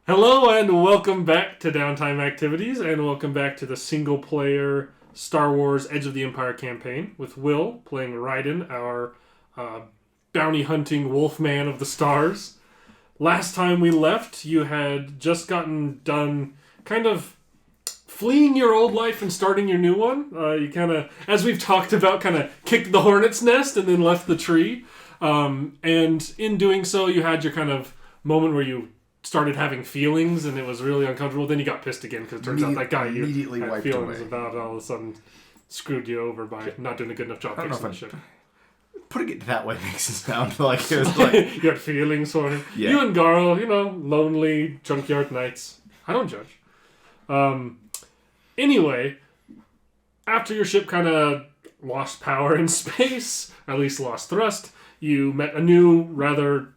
Hello and welcome back to Downtime Activities, and welcome back to the single-player Star Wars Edge of the Empire campaign, with Will playing Riden, our bounty-hunting wolfman of the stars. Last time we left, you had just gotten done kind of fleeing your old life and starting your new one. You kind of, as we've talked about, kind of kicked the hornet's nest and then left the tree. And in doing so, you had your kind of moment where you started having feelings and it was really uncomfortable. Then you got pissed again because it turns out that guy you immediately had wiped feelings away. about all of a sudden screwed you over by not doing a good enough job fixing the ship. Putting it that way makes it sound like it was like... You had feelings for him. Yeah. You and Garl, lonely junkyard nights. I don't judge. Anyway, after your ship kind of lost power in space, or at least lost thrust, you met a new, rather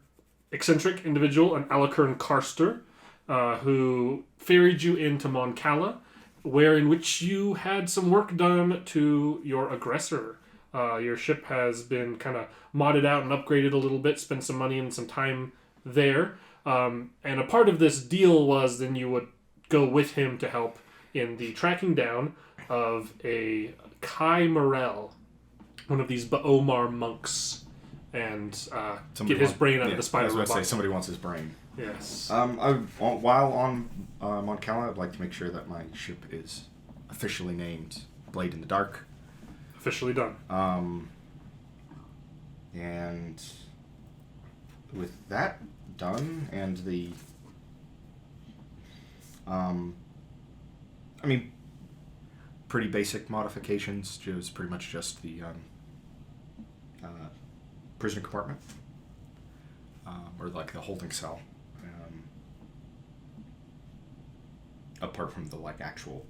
eccentric individual, an Alucern Karster, who ferried you into Mon Cala, in which you had some work done to your aggressor. Your ship has been kind of modded out and upgraded a little bit, spent some money and some time there. And a part of this deal was then you would go with him to help in the tracking down of a Kai Morel, one of these Baomar monks, and get his brain out of the spider robot. I was about to say, somebody wants his brain. Yes. While on Mon Cala, I'd like to make sure that my ship is officially named Blade in the Dark. Officially done. And with that done, and the... pretty basic modifications. It was pretty much just the prisoner compartment, or like the holding cell, apart from the actual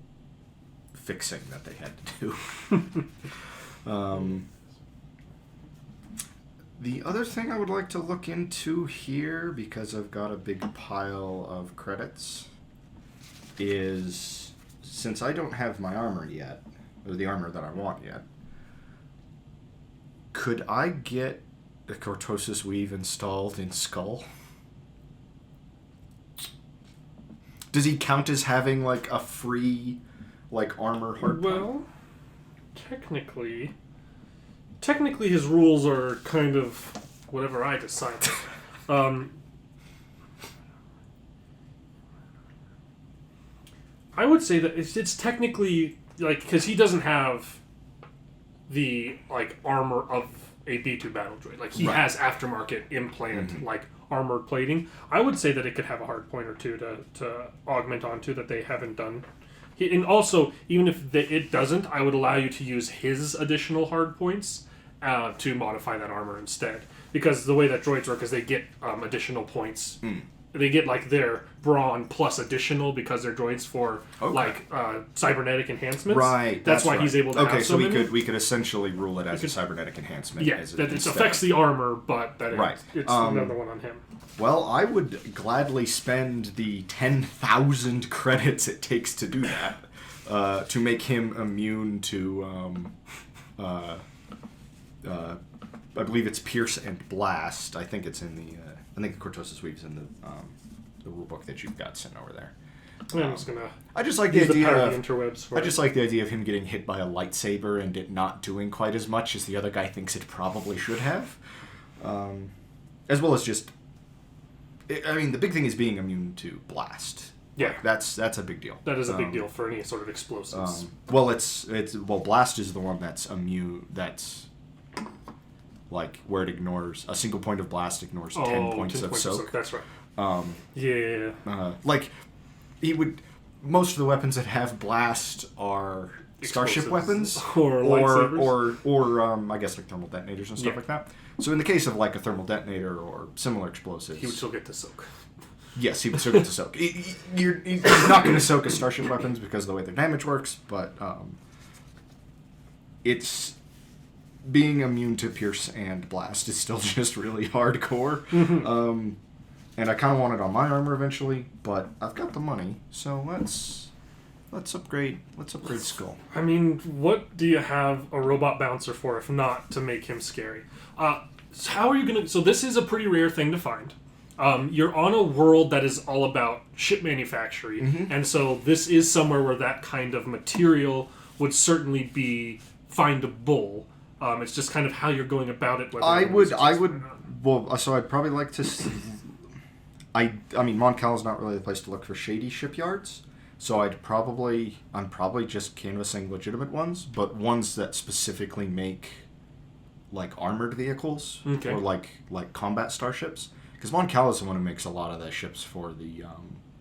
fixing that they had to do. The other thing I would like to look into here, because I've got a big pile of credits, is since I don't have my armor yet, or the armor that I want yet, could I get the Cortosis Weave installed in Skull? Does he count as having a free armor hardpoint? Well, technically his rules are kind of whatever I decide. I would say that it's technically because he doesn't have the armor of a B2 battle droid. He has aftermarket implant armored plating. I would say that it could have a hard point or two to augment onto that they haven't done. And also, even if it doesn't, I would allow you to use his additional hard points to modify that armor instead. Because the way that droids work is they get additional points. They get their brawn plus additional because they're droids for cybernetic enhancements. Right. That's why he's able to have so many. we could essentially rule it as a cybernetic enhancement. Yeah, that it affects the armor, but that it's another one on him. Well, I would gladly spend the 10,000 credits it takes to do that, to make him immune to, I believe it's Pierce and Blast. I think it's in the, I think the Cortosis Weave's in the rule book that you've got sent over there. I'm just gonna. I just like the idea of interwebs. I just like the idea of him getting hit by a lightsaber and it not doing quite as much as the other guy thinks it probably should have, as well as just. I mean, the big thing is being immune to blast. Yeah, that's a big deal. That is a big deal for any sort of explosives. Blast is the one that's immune. That's where it ignores a single point of blast ignores 10 points of soak. That's right. He would. Most of the weapons that have blast are starship weapons, or I guess thermal detonators and stuff like that. So in the case of a thermal detonator or similar explosives, he would still get to soak. Yes, he would still get to soak. He's not going to soak as starship weapons because of the way their damage works, but it's being immune to pierce and blast is still just really hardcore. And I kind of want it on my armor eventually, but I've got the money, so let's upgrade Skull. I mean, what do you have a robot bouncer for if not to make him scary? How are you gonna? So this is a pretty rare thing to find. You're on a world that is all about ship manufacturing, and so this is somewhere where that kind of material would certainly be findable. It's just kind of how you're going about it. I would. Well, so I'd probably like to. I mean, Mon Cala's not really the place to look for shady shipyards. So I'm probably just canvassing legitimate ones, but ones that specifically make like armored vehicles or like combat starships. Because Mon Cala is the one who makes a lot of the ships for the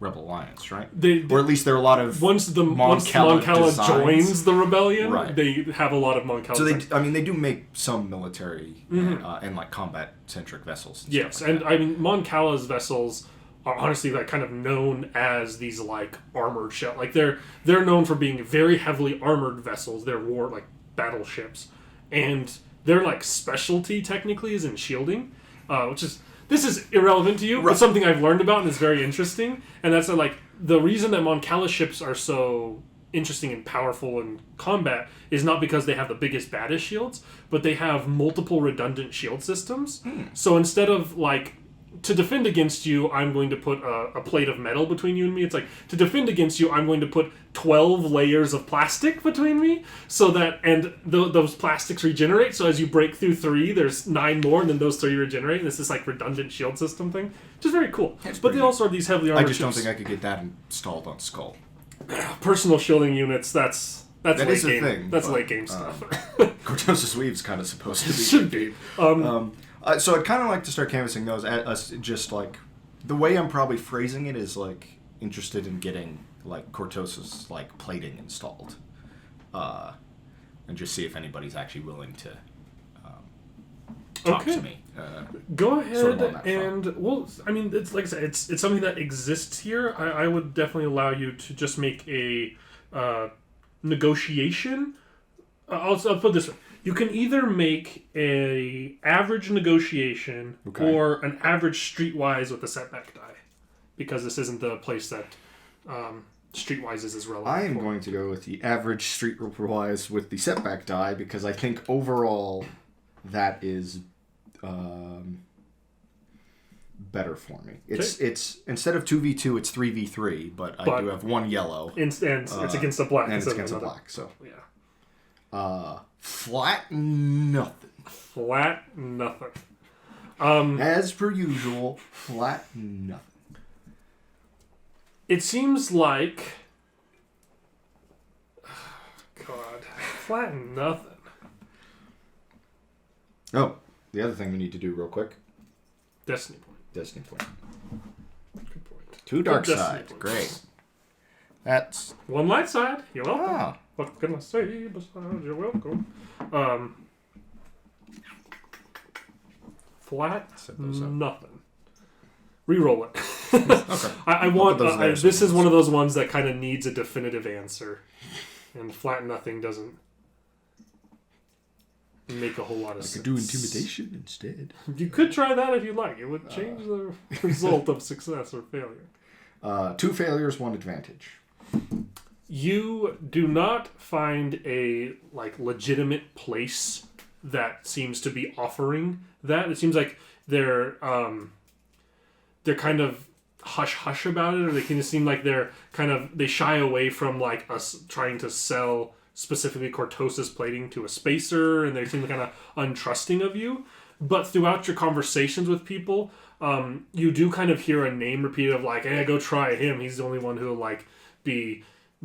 Rebel Alliance, right? Or at least there are a lot of once Mon Cala joins the rebellion, right. They have a lot of Mon Cala. So they do make some military and like combat centric vessels. And yes, and I mean Mon Cala's vessels are honestly like kind of known as these like armored ship. Like they're known for being very heavily armored vessels. They're like battleships, and their like specialty technically is in shielding, which is. This is irrelevant to you, but something I've learned about and is very interesting. And that's like the reason that Mon Cala ships are so interesting and powerful in combat is not because they have the biggest, baddest shields, but they have multiple redundant shield systems. So instead of like, to defend against you, I'm going to put a plate of metal between you and me. It's like, to defend against you, I'm going to put 12 layers of plastic between me, so that, and those plastics regenerate, so as you break through 3, there's 9 more, and then those 3 regenerate, and it's this like redundant shield system thing, which is very cool. But they also are these heavily armored I just don't ships. think I could get that installed on Skull. Personal shielding units, that's that late is game. a thing. That's late game stuff. Cortosis Weave's kind of supposed to be. Should be. So I'd kind of like to start canvassing those as just like the way I'm probably phrasing it is like interested in getting like Cortosis like plating installed, and just see if anybody's actually willing to talk to me. Go ahead sort of and well, I mean, it's like I said, it's something that exists here. I would definitely allow you to just make a negotiation. I'll put it this way. You can either make a average negotiation or an average streetwise with a setback die, because this isn't the place that streetwise is as relevant. I am going to go with the average streetwise with the setback die because I think overall that is better for me. It's instead of 2v2, it's 3v3, but I do have 1 yellow. And it's against a black. And it's against a black, so. Yeah. Flat nothing. Flat nothing. As per usual, flat nothing. It seems like... God. Flat nothing. Oh, the other thing we need to do real quick. Destiny point. Destiny point. Good point. 2 dark Destiny side. points. Great. That's... 1 light side. You're welcome. Ah. What can I say besides you're welcome? Flat nothing. Reroll it. Okay. I want... this is one of those ones that kind of needs a definitive answer. And flat nothing doesn't make a whole lot of sense. I could do intimidation instead. You could try that if you like. It would change the result of success or failure. 2 failures, 1 advantage. You do not find a legitimate place that seems to be offering that. It seems like they're kind of hush about it, or they kind of seem like they shy away from us trying to sell specifically Cortosis plating to a spacer, and they seem kind of untrusting of you. But throughout your conversations with people, you do kind of hear a name repeated of hey, go try him. He's the only one who'll be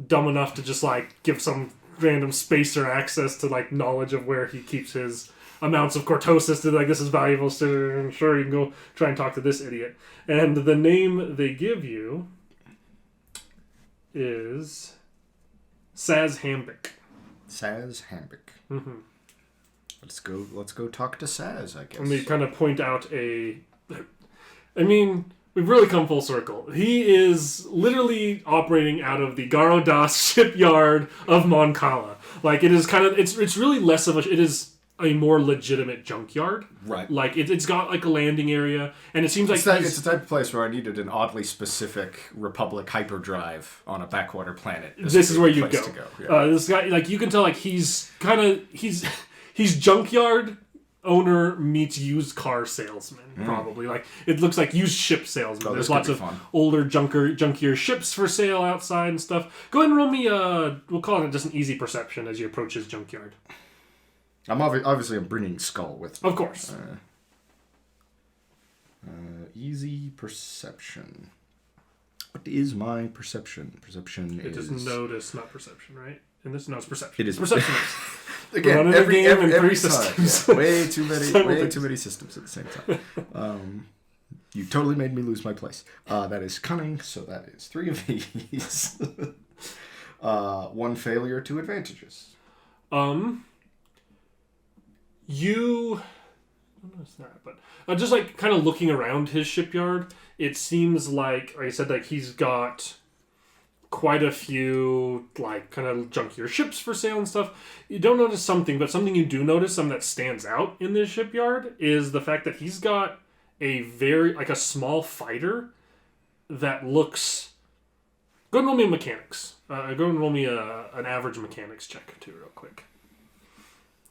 dumb enough to just give some random spacer access to knowledge of where he keeps his amounts of Cortosis to this is valuable, so I'm sure you can go try and talk to this idiot. And the name they give you is Saz Hambic. Saz Hambic. Mm-hmm. Let's go talk to Saz, I guess. And they kind of point out we've really come full circle. He is literally operating out of the Garodas shipyard of Mon Cala. It is kind of, it's really less of it is a more legitimate junkyard. Right. It's got a landing area, and it seems it's the type of place where I needed an oddly specific Republic hyperdrive on a backwater planet. This is where you go. Yeah. This guy, you can tell, he's junkyard owner meets used car salesman, probably. Like, it looks like used ship salesman. There's lots of older, junkier ships for sale outside and stuff. Go ahead and roll me we'll call it just an easy perception as you approach his junkyard. I'm obviously I'm bringing Skull with me. Of course. Easy perception. What is my perception? Perception It is... is notice, not perception, right? And this, no, it's perception. It is perception. Again, every systems. Yeah, way too many systems at the same time. You totally made me lose my place. That is cunning, so that is 3 of these. 1 failure, 2 advantages. You... I don't know it's that, but just like kind of looking around his shipyard, it seems like I said, like he's got quite a few like kind of junkier ships for sale and stuff. You don't notice something, but something you do notice, something that stands out in this shipyard, is the fact that he's got a very like a small fighter that looks. Go and roll me a mechanics. Go and roll me an average mechanics check too, real quick.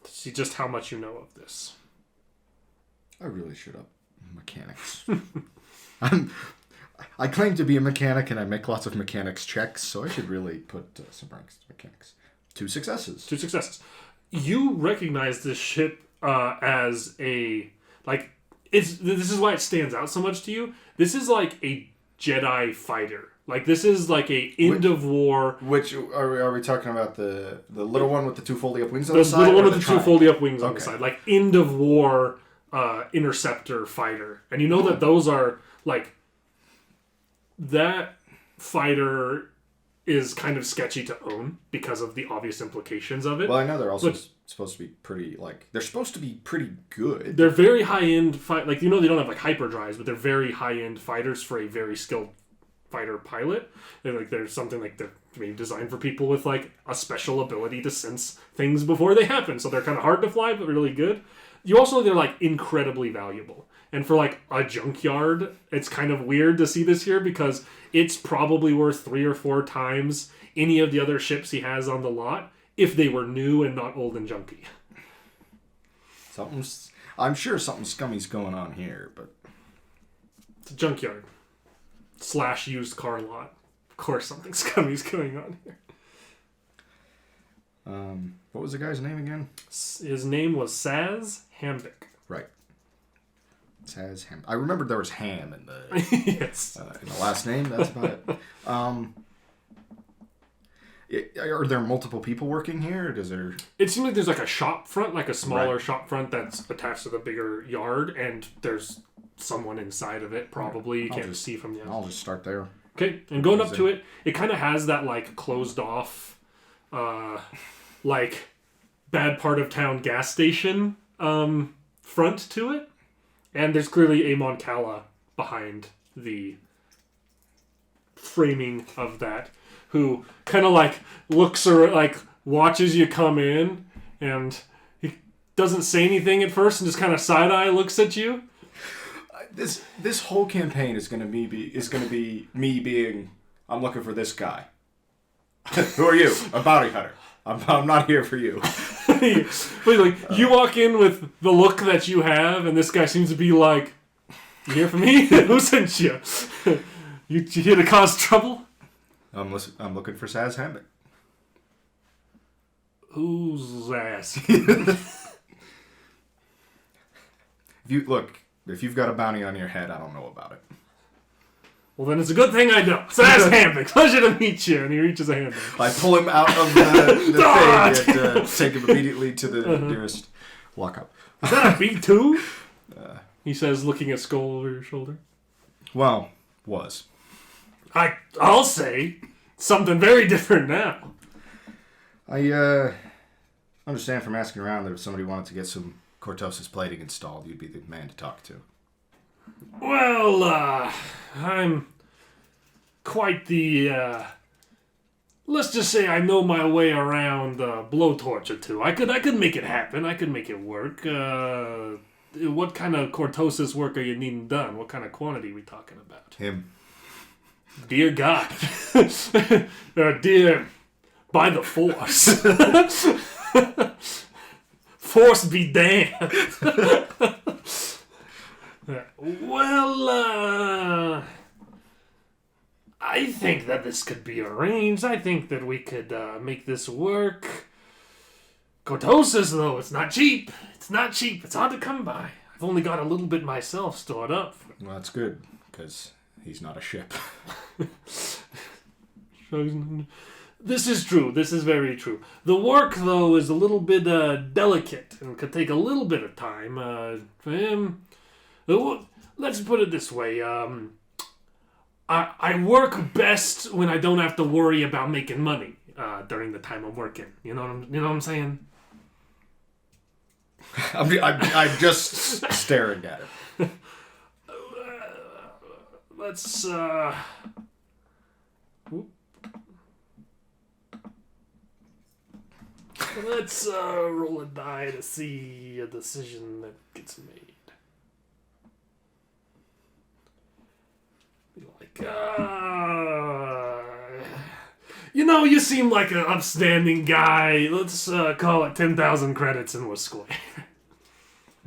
To see just how much you know of this. I really should up mechanics. I claim to be a mechanic and I make lots of mechanics checks, so I should really put some ranks to mechanics. 2 successes. 2 successes. You recognize this ship as a like this is why it stands out so much to you. This is like a Jedi fighter. Like this is like a end of war. Which are we talking about the little one with the 2 folding up wings on the side? The little one with the 2 folding up wings on the side, like end of war interceptor fighter, and you know that those are like that fighter is kind of sketchy to own because of the obvious implications of it. Well, I know they're also supposed to be pretty they're supposed to be pretty good. They're very high end like they don't have like hyperdrives, but they're very high end fighters for a very skilled fighter pilot. There's something like they're maybe designed for people with like a special ability to sense things before they happen. So they're kind of hard to fly, but really good. You also know they're like incredibly valuable. And for like a junkyard, it's kind of weird to see this here because it's probably worth 3 or 4 times any of the other ships he has on the lot if they were new and not old and junky. I'm sure something scummy's going on here, but it's a junkyard / used car lot. Of course, something scummy's going on here. What was the guy's name again? His name was Saz Hambic. Right. Saz Ham. I remembered there was ham in the yes in the last name. That's about it. Are there multiple people working here? Or does there? It seems like there's like a shop front, like a smaller shop front that's attached to the bigger yard, and there's someone inside of it. Probably you can't see from the outside. I'll just start there. Okay, and going up to it, it kind of has that like closed off, like bad part of town gas station front to it, and there's clearly a Mon Cala behind the framing of that, who kind of like looks or like watches you come in, and he doesn't say anything at first, and just kind of side eye looks at you. This whole campaign is gonna be me being I'm looking for this guy. Who are you? A bounty hunter. I'm not here for you. But like you walk in with the look that you have, and this guy seems to be like, "You here for me? Who sent you? You here to cause trouble?" I'm looking for Saz Hambic. Who's asking? If you've got a bounty on your head, I don't know about it. Well, then it's a good thing I don't. So that's Hambic. Pleasure to meet you. And he reaches a hand. I pull him out of the thing and take him immediately to the nearest lockup. Is that a B2? He says, looking at Skull over your shoulder. Well, was. I'll say something very different now. I understand from asking around that if somebody wanted to get some Cortosis plating installed, you'd be the man to talk to. Well, I'm quite the, let's just say I know my way around a blowtorch or 2. I could make it happen. I could make it work. What kind of Cortosis work are you needing done? What kind of quantity are we talking about? Him. Dear God. Dear, by the Force. Force be damned. Well, I think that this could be arranged. I think that we could make this work. Cortosis, though, it's not cheap. It's not cheap. It's hard to come by. I've only got a little bit myself stored up. Well, that's good, because he's not a ship. This is true. This is very true. The work, though, is a little bit delicate and could take a little bit of time for him. Let's put it this way. I work best when I don't have to worry about making money during the time I'm working. You know what I'm saying? I'm just staring at it. Let's roll a die to see a decision that gets made. You seem like an upstanding guy. Let's call it 10,000 credits and we're square.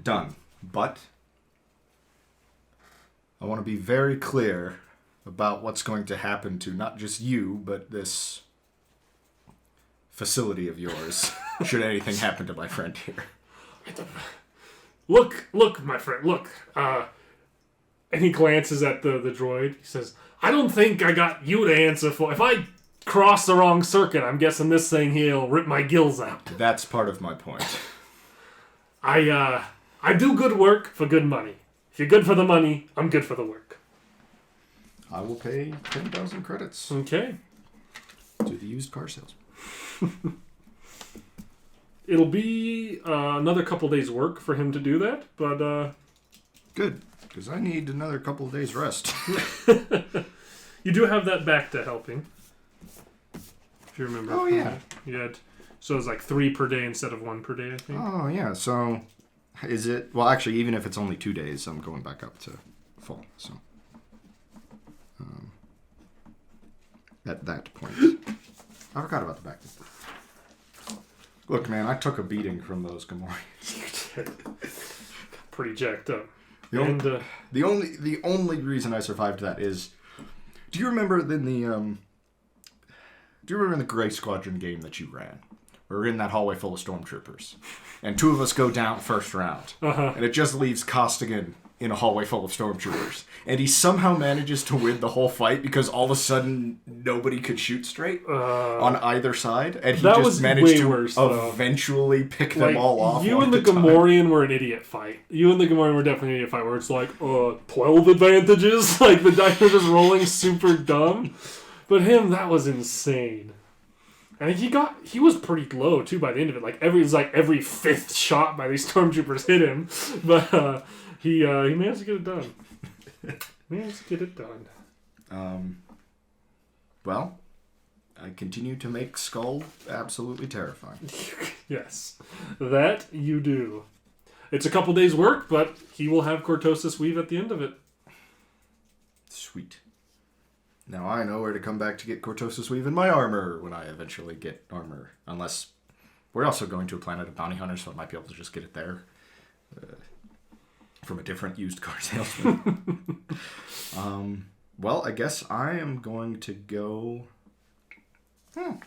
Done. But I want to be very clear about what's going to happen to not just you, but this facility of yours, should anything happen to my friend here. Look, my friend, look. And he glances at the droid. He says, I don't think I got you to answer for. If I cross the wrong circuit, I'm guessing this thing here will rip my gills out. That's part of my point. I do good work for good money. If you're good for the money, I'm good for the work. I will pay 10,000 credits. Okay. To the used car salesman. It'll be another couple days' work for him to do that, but... Good, because I need another couple of days' rest. You do have that back to helping. If you remember. Oh, yeah. So it's like 3 per day instead of 1 per day, I think. Oh, yeah, so... Is it... Well, actually, even if it's only 2 days, I'm going back up to full, so... at that point. I forgot about the back. Look, man, I took a beating from those Gamorreans. You did. Pretty jacked up. The only reason I survived that is... Do you remember in the Grey Squadron game that you ran? We're in that hallway full of stormtroopers. And 2 of us go down first round. Uh-huh. And it just leaves Costigan in a hallway full of stormtroopers. And he somehow manages to win the whole fight because all of a sudden nobody could shoot straight on either side. And he just managed to eventually pick them all off. You and the Gamorrean were an idiot fight. You and the Gamorrean were definitely an idiot fight where it's like 12 advantages. Like the dice are just rolling super dumb. But him, that was insane. And he was pretty low too by the end of it. Like every 5th shot by these stormtroopers hit him. But he managed to get it done. Well, I continue to make Skull absolutely terrifying. Yes, that you do. It's a couple days' work, but he will have Cortosis weave at the end of it. Sweet. Now I know where to come back to get Cortosis weave in my armor when I eventually get armor. Unless we're also going to a planet of bounty hunters, so I might be able to just get it there. From a different used car salesman. Well, I guess I am going to go... I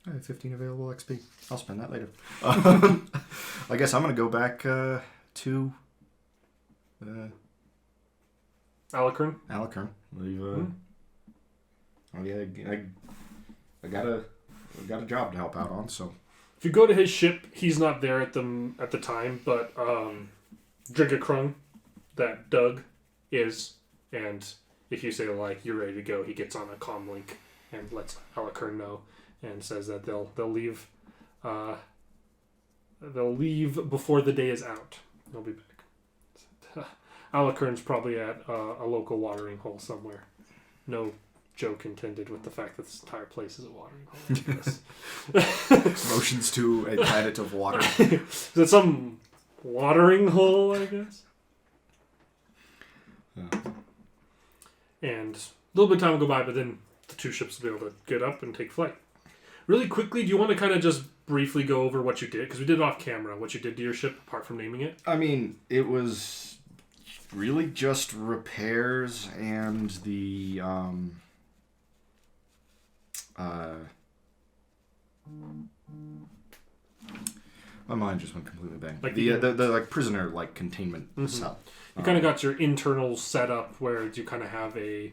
have 15 available XP. I'll spend that later. I guess I'm going to go back to... Alucard? Alucard. I got a job to help out on, so... If you go to his ship, he's not there at the time, but... Drigakrung, that Doug is, and if you say like you're ready to go, he gets on a comm link and lets Alucard know and says that they'll leave before the day is out. They'll be back. Alucard's probably at a local watering hole somewhere. No joke intended with the fact that this entire place is a watering hole. Motions to a planet of water. Is that some watering hole, I guess? And a little bit of time will go by, but then the 2 ships will be able to get up and take flight. Really quickly, do you want to kind of just briefly go over what you did? Because we did it off camera, what you did to your ship, apart from naming it. I mean, it was really just repairs and the my mind just went completely blank. Like the like prisoner like containment cell. You kind of got your internal setup where you kind of have a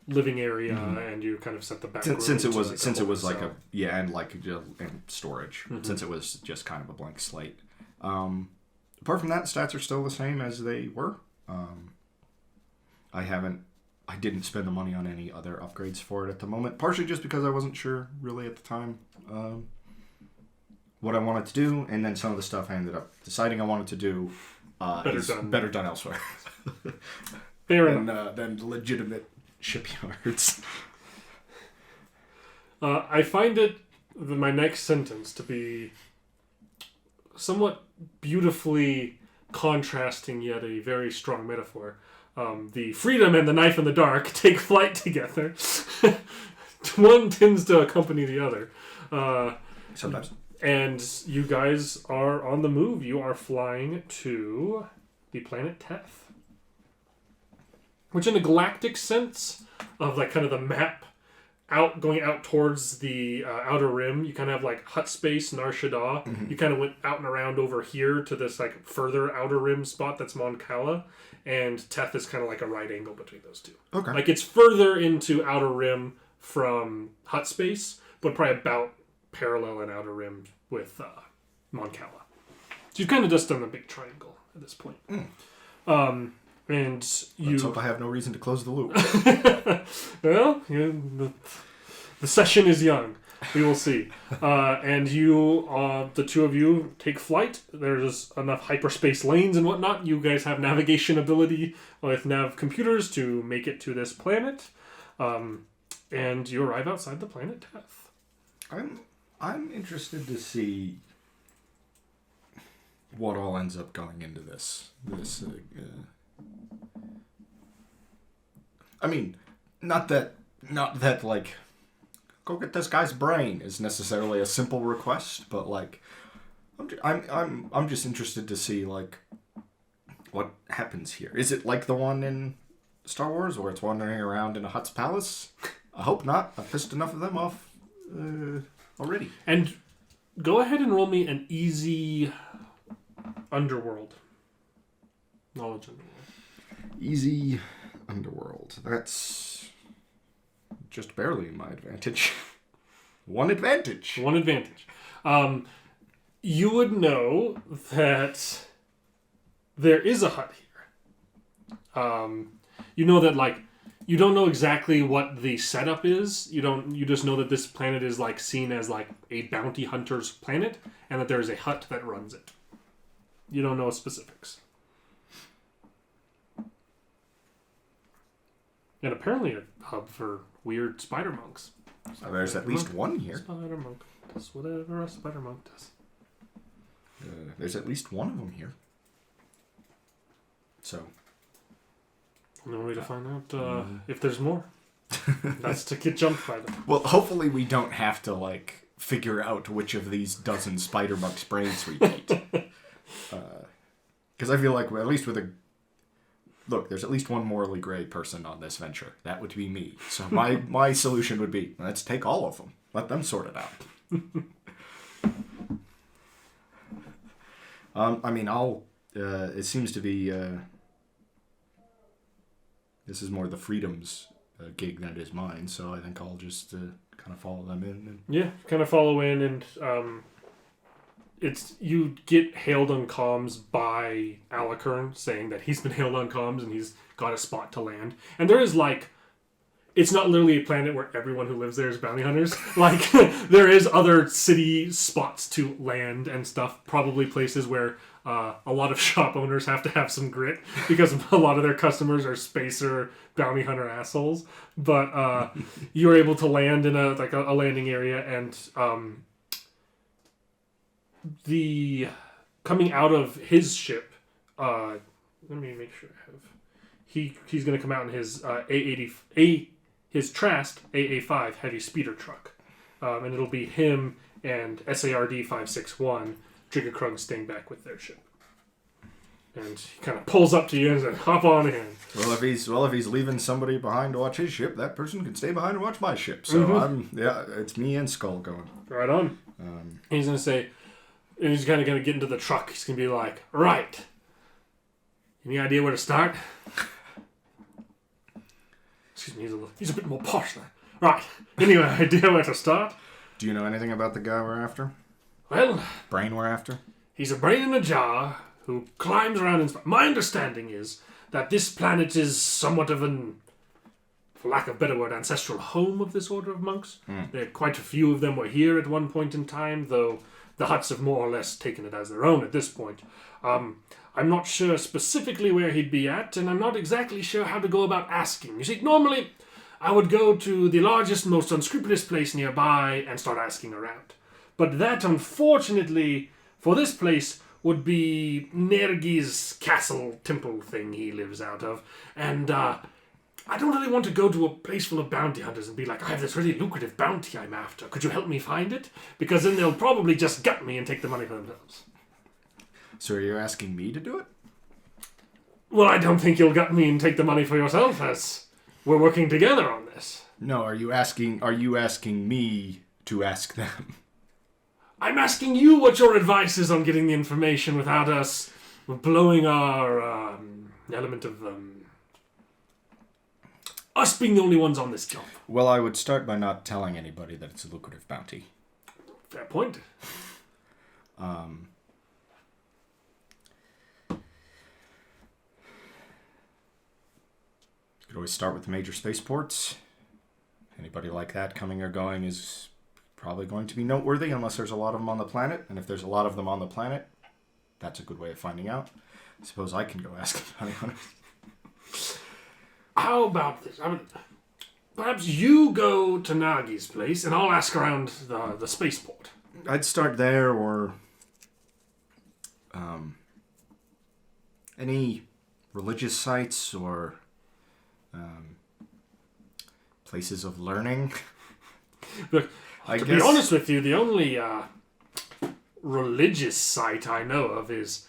living area and you kind of set the back since it was like and storage since it was just kind of a blank slate. Apart from that, stats are still the same as they were. I didn't spend the money on any other upgrades for it at the moment, partially just because I wasn't sure really at the time what I wanted to do, and then some of the stuff I ended up deciding I wanted to do better done elsewhere. Fair enough. Than legitimate shipyards. I find my next sentence to be somewhat beautifully contrasting, yet a very strong metaphor. The freedom and the knife in the dark take flight together. One tends to accompany the other. Sometimes. And you guys are on the move. You are flying to the planet Teth. Which in a galactic sense of like kind of the map going out towards the outer rim, you kind of have like hut space, Nar Shadaa. Mm-hmm. You kind of went out and around over here to this like further outer rim spot that's Mon Cala, and Teth is kind of like a right angle between those two. Okay. Like it's further into outer rim from hut space, but probably about parallel and outer rim with Mon Cala. So you've kind of just done a big triangle at this point. And Let's hope I have no reason to close the loop. Well, the session is young. We will see. And you, the two of you, take flight. There's enough hyperspace lanes and whatnot. You guys have navigation ability with nav computers to make it to this planet. And you arrive outside the planet Teth. I'm interested to see what all ends up going into this. I mean, not that like go get this guy's brain is necessarily a simple request, but like I'm just interested to see like what happens here. Is it like the one in Star Wars where it's wandering around in a Hutt's palace? I hope not. I've pissed enough of them off already. And go ahead and roll me an easy underworld knowledge. Easy underworld. That's just barely my advantage. One advantage. You would know that there is a hut here. You know that like you don't know exactly what the setup is. You just know that this planet is like seen as like a bounty hunter's planet and that there is a hut that runs it. You don't know specifics. And apparently a hub for weird spider monks. So there's at least one here. Spider monk does whatever a spider monk does. There's at least one of them here. So. No way to find out if there's more. That's to get jumped by them. Well, hopefully we don't have to like figure out which of these dozen spider monks' brains we eat. Because I feel like at least with look, there's at least one morally gray person on this venture. That would be me. So my solution would be, let's take all of them. Let them sort it out. I mean, it seems to be, this is more the Freedom's gig than it is mine. So I think I'll just kind of follow them in. Yeah, kind of follow in and, you get hailed on comms by Alikern saying that he's been hailed on comms and he's got a spot to land. And there is like, it's not literally a planet where everyone who lives there is bounty hunters. Like there is other city spots to land and stuff. Probably places where a lot of shop owners have to have some grit because a lot of their customers are spacer bounty hunter assholes. But you're able to land in a landing area and the coming out of his ship, let me make sure I have. He's going to come out in his his Trask AA5 heavy speeder truck. and it'll be him and SARD 561, Trigger Krug, staying back with their ship. And he kind of pulls up to you and says, "Hop on in." Well, if he's leaving somebody behind to watch his ship, that person can stay behind and watch my ship. So it's me and Skull going. Right on. He's gonna say, and he's kind of gonna get into the truck. He's gonna be like, "Right. Any idea where to start?" Excuse me, he's a bit more posh there. Right. Any idea where to start? Do you know anything about the guy we're after? Well, Brain we're after? he's a brain in a jar who climbs around in space. My understanding is that this planet is somewhat of an, for lack of a better word, ancestral home of this order of monks. There quite a few of them were here at one point in time, though the Hutts have more or less taken it as their own at this point. I'm not sure specifically where he'd be at, and I'm not exactly sure how to go about asking. You see, normally I would go to the largest, most unscrupulous place nearby and start asking around. But that, unfortunately, for this place, would be Nergi's castle temple thing he lives out of. And I don't really want to go to a place full of bounty hunters and be like, "I have this really lucrative bounty I'm after. Could you help me find it?" Because then they'll probably just gut me and take the money for themselves. So are you asking me to do it? Well, I don't think you'll gut me and take the money for yourself, as we're working together on this. No, are you asking me to ask them? I'm asking you what your advice is on getting the information without us blowing our element of us being the only ones on this job. Well, I would start by not telling anybody that it's a lucrative bounty. Fair point. You could always start with the major spaceports. Anybody like that coming or going is probably going to be noteworthy unless there's a lot of them on the planet. And if there's a lot of them on the planet, that's a good way of finding out. I suppose I can go ask the bounty hunter. How about this? Perhaps you go to Nagi's place and I'll ask around the spaceport. I'd start there, or any religious sites or places of learning. Look, to be honest with you, the only religious site I know of is...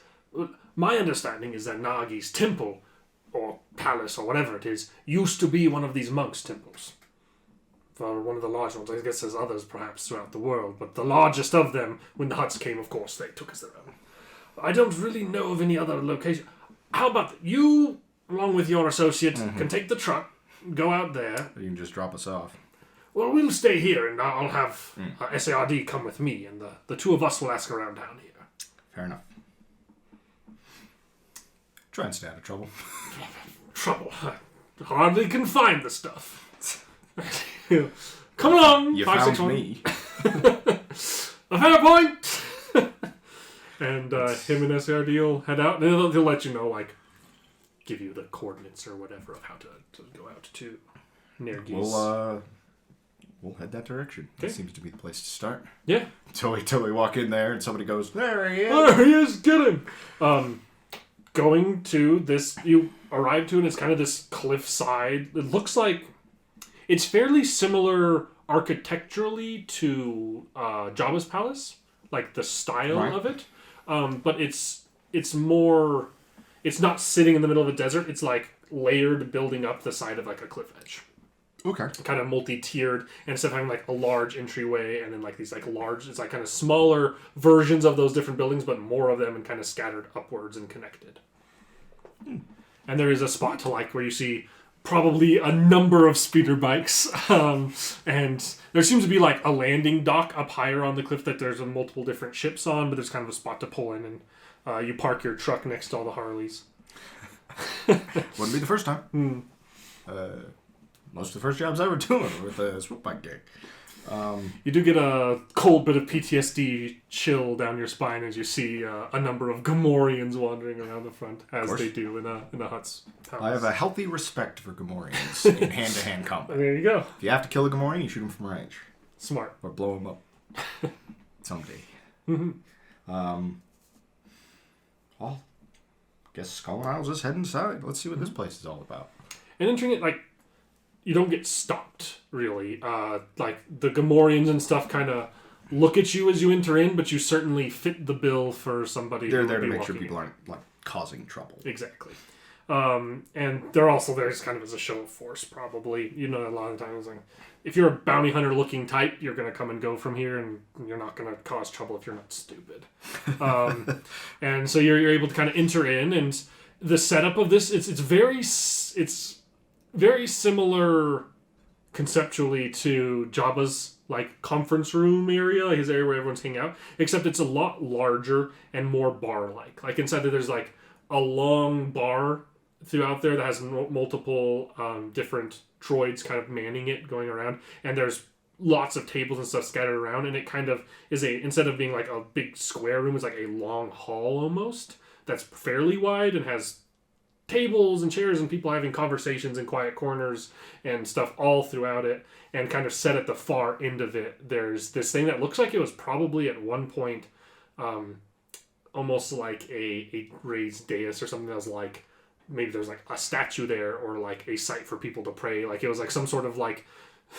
My understanding is that Nagi's temple, or palace, or whatever it is, used to be one of these monks' temples. For one of the large ones. I guess there's others perhaps throughout the world, but the largest of them, when the Hutts came, of course, they took as their own. I don't really know of any other location. How about you, along with your associate, can take the truck, go out there. You can just drop us off. Well, we'll stay here, and I'll have SARD come with me, and the two of us will ask around down here. Fair enough. Try and stay out of trouble. Trouble. I hardly can find the stuff. Come along, You 561. found me. A fair point. And him and SARD will head out, and they'll let you know, like, give you the coordinates or whatever of how to go out to Nergis. We'll head that direction. Okay. That seems to be the place to start. Yeah. Till we walk in there and somebody goes, "There he is." There he is, get him. Going to this, you arrive to, and it's kind of this cliffside. It looks like it's fairly similar architecturally to Jabba's palace, like the style of it. But it's more, it's not sitting in the middle of a desert. It's like layered, building up the side of like a cliff edge. Okay. Kind of multi-tiered, and instead of having like a large entryway and then like these like large, it's like kind of smaller versions of those different buildings, but more of them and kind of scattered upwards and connected. And there is a spot to like where you see probably a number of speeder bikes, and there seems to be like a landing dock up higher on the cliff that there's multiple different ships on, but there's kind of a spot to pull in, and you park your truck next to all the Harleys. Wouldn't be the first time. Most of the first jobs I were doing with a swoop bike gig. You do get a cold bit of PTSD chill down your spine as you see a number of Gamorreans wandering around the front, as they do in a Hutt's palace. I have a healthy respect for Gamorreans in hand-to-hand combat. There you go. If you have to kill a Gamorrean, you shoot him from range. Smart. Or blow him up. Someday. Well, guess Skull and I'll just head inside. Let's see what this place is all about. And entering it, like, get stopped, really. Like, the Gamorreans and stuff kind of look at you as you enter in, but you certainly fit the bill for somebody. They're there to make sure people aren't, like, causing trouble. Exactly. And they're also there just kind of as a show of force, probably. You know, a lot of times, like, if you're a bounty hunter looking type, you're going to come and go from here, and you're not going to cause trouble if you're not stupid. And so you're able to kind of enter in, and the setup of this, it's very similar conceptually to Jabba's, like, conference room area, like his area where everyone's hanging out, except it's a lot larger and more bar-like. Like, inside there, there's, like, a long bar throughout there that has multiple different droids kind of manning it, going around, and there's lots of tables and stuff scattered around, and it kind of is instead of being like a big square room, it's like a long hall almost that's fairly wide and has tables and chairs and people having conversations in quiet corners and stuff all throughout it. And kind of set at the far end of it, there's this thing that looks like it was probably at one point almost like a raised dais or something that was like, maybe there's like a statue there or like a site for people to pray. Like, it was like some sort of like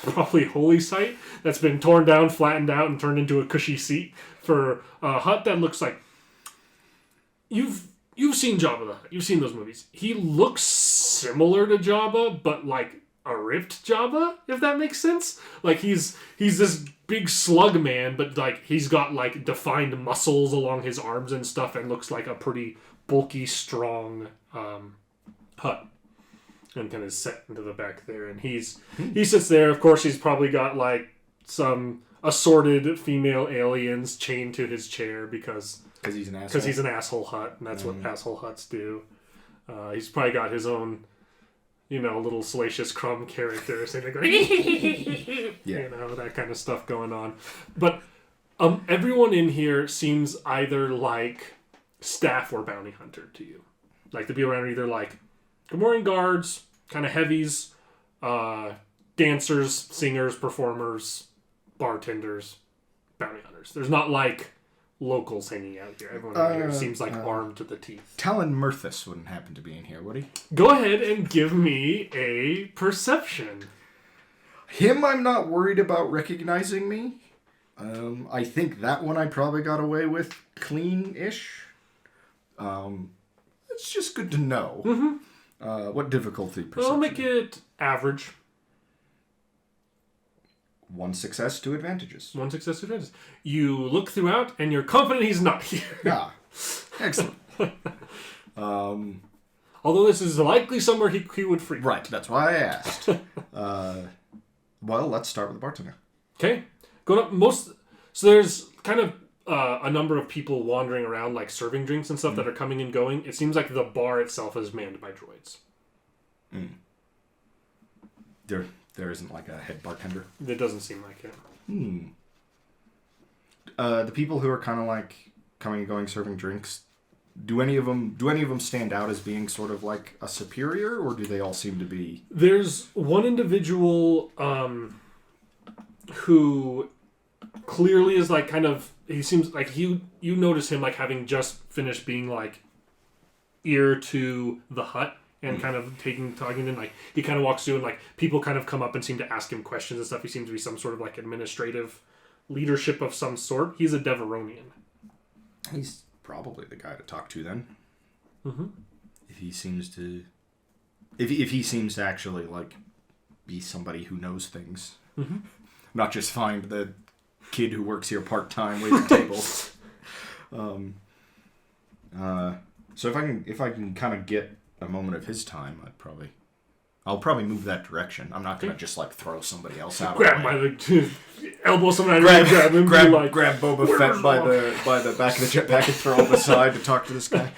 probably holy site that's been torn down, flattened out, and turned into a cushy seat for a hut that looks like... You've seen Jabba the Hutt. You've seen those movies. He looks similar to Jabba, but like a ripped Jabba, if that makes sense. Like, he's this big slug man, but like he's got like defined muscles along his arms and stuff, and looks like a pretty bulky, strong hut, and kind of set into the back there. And he sits there. Of course, he's probably got like some assorted female aliens chained to his chair because he's an asshole. Because he's an asshole hut, and that's what asshole huts do. He's probably got his own, you know, little Salacious Crumb character sitting there going, you know, that kind of stuff going on. But everyone in here seems either like staff or bounty hunter to you. Like, the people around are either like Gamorrean guards, kind of heavies, dancers, singers, performers, bartenders, bounty hunters. There's not like locals hanging out here. Everyone in here seems like armed to the teeth. Talon Murthus wouldn't happen to be in here, would he? Go ahead and give me a perception. Him, I'm not worried about recognizing me. I think that one I probably got away with clean-ish. It's just good to know. Mm-hmm. What difficulty perception? I'll make it average. 1 success, 2 advantages. 1 success, 2 advantages. You look throughout, and you're confident he's not here. Ah, excellent. Although this is likely somewhere he would frequent. Right, that's why I asked. Well, let's start with the bartender. Okay. Going up so there's kind of a number of people wandering around, like serving drinks and stuff that are coming and going. It seems like the bar itself is manned by droids. There isn't like a head bartender? It doesn't seem like it. The people who are kind of like coming and going serving drinks, do any of them stand out as being sort of like a superior, or do they all seem to be... There's one individual who clearly is like kind of... He seems like you notice him like having just finished being like ear to the hut and kind of talking, and like he kind of walks through and like people kind of come up and seem to ask him questions and stuff. He seems to be some sort of like administrative leadership of some sort. He's a Deveronian. He's probably the guy to talk to then. Mm-hmm. If he seems to actually like be somebody who knows things, not just find the kid who works here part-time waiting tables. So if I can kind of get a moment of his time, I'll probably move that direction. I'm not gonna just like throw somebody else out. Grab by the elbow someone. Grab him. Grab like, Boba Fett by the back of the jetpack and throw him aside to talk to this guy.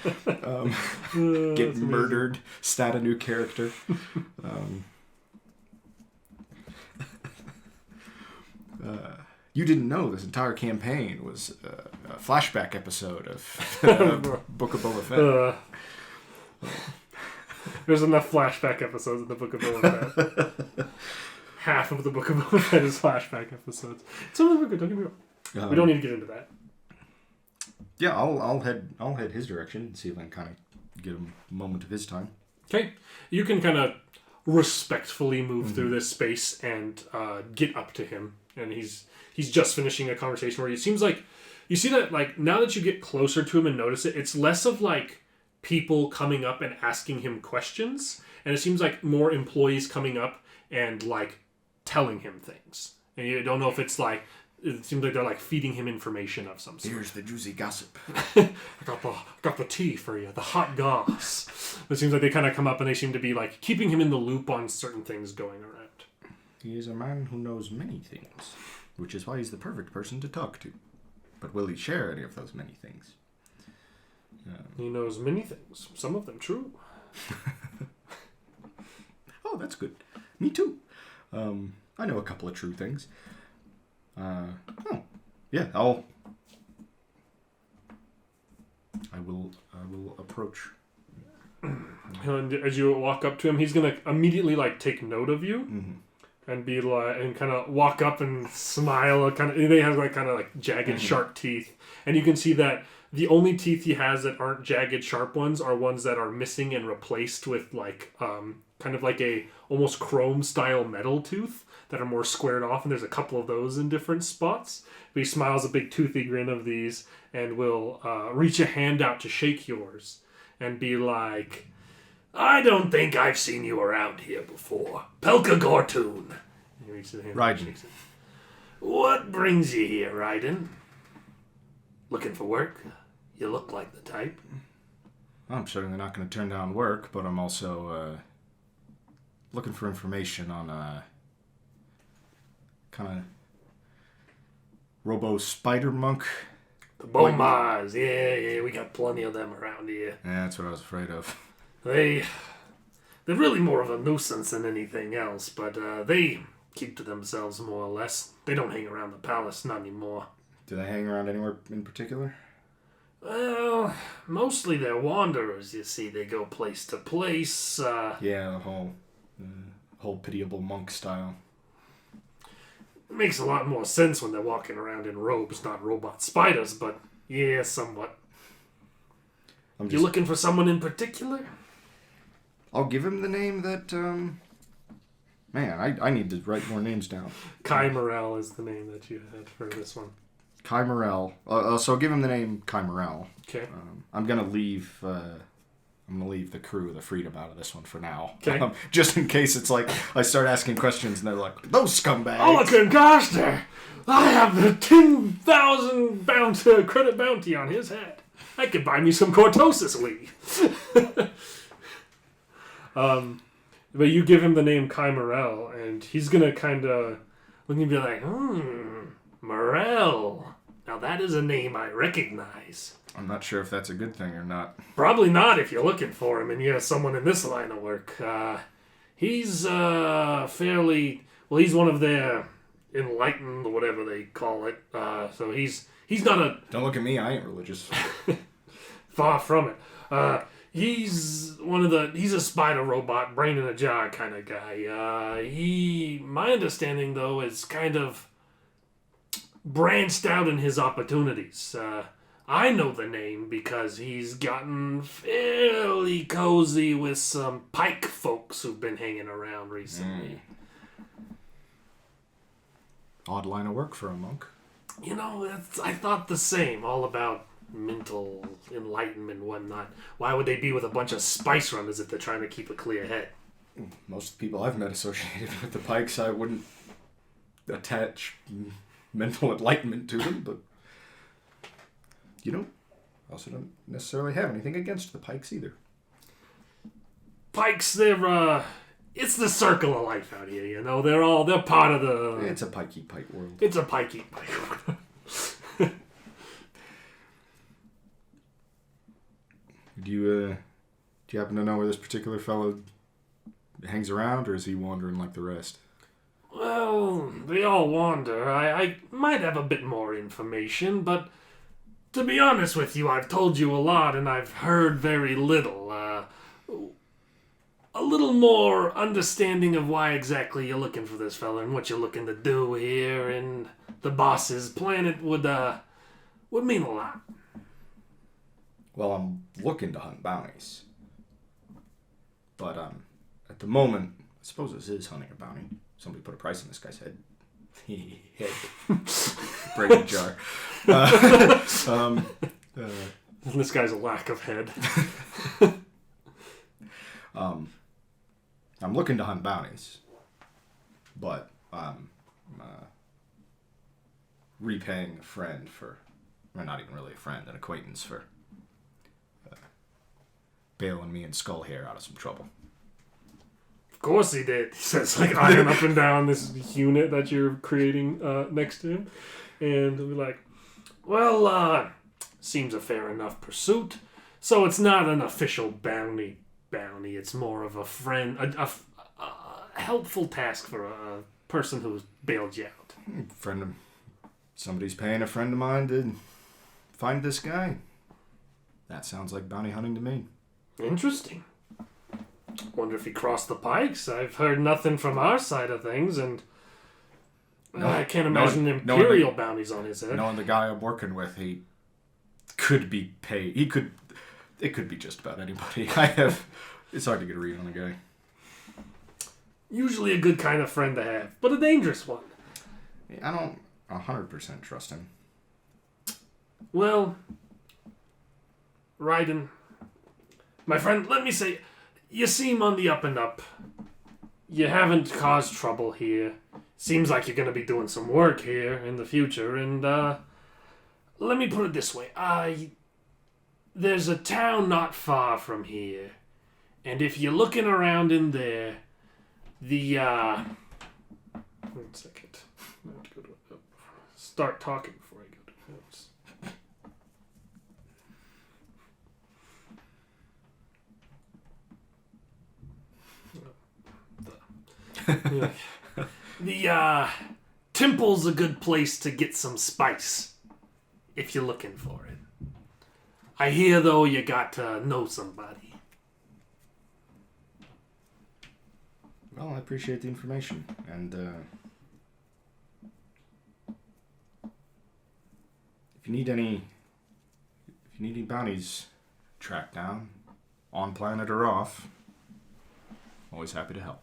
Get murdered. Stat a new character. You didn't know this entire campaign was a flashback episode of Book of Boba Fett. There's enough flashback episodes in the Book of Boba Fett. Half of the Book of Boba Fett is flashback episodes. Some of them are good, don't get me wrong. We don't need to get into that. Yeah, I'll head his direction and see if I can kind of get a moment of his time. Okay. You can kind of respectfully move through this space and get up to him. And he's just finishing a conversation where it seems like you see that like now that you get closer to him and notice it, it's less of like people coming up and asking him questions, and it seems like more employees coming up and like telling him things. And you don't know if it's like it seems like they're like feeding him information of some sort. Here's the juicy gossip. I got the tea for you, the hot goss. It seems like they kind of come up and they seem to be like keeping him in the loop on certain things going around. He is a man who knows many things, which is why he's the perfect person to talk to. But will he share any of those many things? He knows many things, some of them true. Oh, that's good. Me too. I know a couple of true things. Yeah, I will approach. And as you walk up to him, he's gonna immediately like take note of you, and be like, and kind of walk up and smile. Kind of, they have like kind of like jagged, sharp teeth, and you can see that the only teeth he has that aren't jagged, sharp ones are ones that are missing and replaced with like kind of like a almost chrome style metal tooth that are more squared off, and there's a couple of those in different spots. But he smiles a big toothy grin of these and will reach a hand out to shake yours and be like, I don't think I've seen you around here before. Pelka Gortoon. He reaches a hand. Riden. What brings you here, Riden? Looking for work? You look like the type. I'm certainly not going to turn down work, but I'm also looking for information on kind of robo spider monk. The Bomars, yeah, we got plenty of them around here. Yeah, that's what I was afraid of. They're really more of a nuisance than anything else, but they keep to themselves more or less. They don't hang around the palace, not anymore. Do they hang around anywhere in particular? Well, mostly they're wanderers, you see. They go place to place. Yeah, the whole pitiable monk style. It makes a lot more sense when they're walking around in robes, not robot spiders, but yeah, somewhat. You looking for someone in particular? I'll give him the name that, man, I need to write more names down. Kai Morel is the name that you had for this one. Kai Morel. So I'll give him the name Kai Morel. Okay. I'm gonna leave the crew the freedom out of this one for now. Okay. Just in case it's like I start asking questions and they're like, those scumbags. Oh, look at Goster! I have the 10,000 credit bounty on his head. I could buy me some cortosis leaf. But you give him the name Kai Morel, and he's gonna kind of look and be like, Morel. Now that is a name I recognize. I'm not sure if that's a good thing or not. Probably not if you're looking for him and you have someone in this line of work. He's fairly... Well, he's one of their enlightened, or whatever they call it. So he's not a... Don't look at me, I ain't religious. Far from it. He's a spider robot, brain in a jar kind of guy. My understanding, though, is kind of branched out in his opportunities. I know the name because he's gotten fairly cozy with some pike folks who've been hanging around recently. Odd line of work for a monk. You know, I thought the same, all about mental enlightenment and whatnot. Why would they be with a bunch of spice runners if they're trying to keep a clear head? Most of the people I've met associated with the pikes, I wouldn't attach mental enlightenment to them, but you know, I also don't necessarily have anything against the pikes either. Pikes, it's the circle of life out here, you know. They're part of the... It's a pikey pike world. It's a pikey pike world. Do you happen to know where this particular fellow hangs around, or is he wandering like the rest? Well, they all wander. I might have a bit more information, but to be honest with you, I've told you a lot and I've heard very little. A little more understanding of why exactly you're looking for this fella and what you're looking to do here in the boss's planet would mean a lot. Well, I'm looking to hunt bounties. But at the moment, suppose this is hunting a bounty. Somebody put a price on this guy's head. Head. Brain jar. This guy's a lack of head. I'm looking to hunt bounties, but repaying a friend for, or not even really a friend, an acquaintance for bailing me and Skullhair out of some trouble. Of course he did. He says, like, eyeing up and down this unit that you're creating next to him. And he'll be like, well, seems a fair enough pursuit. So it's not an official bounty. It's more of a friend, a helpful task for a person who's bailed you out. Somebody's paying a friend of mine to find this guy. That sounds like bounty hunting to me. Interesting. Wonder if he crossed the pikes. I've heard nothing from our side of things, and I can't imagine imperial bounties on his head. Knowing the guy I'm working with, he could be paid. It could be just about anybody. It's hard to get a read on the guy. Usually a good kind of friend to have, but a dangerous one. I don't 100% trust him. Well, Riden, my friend, let me say, you seem on the up and up. You haven't caused trouble here. Seems like you're going to be doing some work here in the future, and let me put it this way. There's a town not far from here, and if you're looking around in there, one second. I have to go to start talking before I go to notes. The temple's a good place to get some spice, if you're looking for it. I hear, though, you got to know somebody. Well, I appreciate the information, and if you need any bounties tracked down, on planet or off, always happy to help.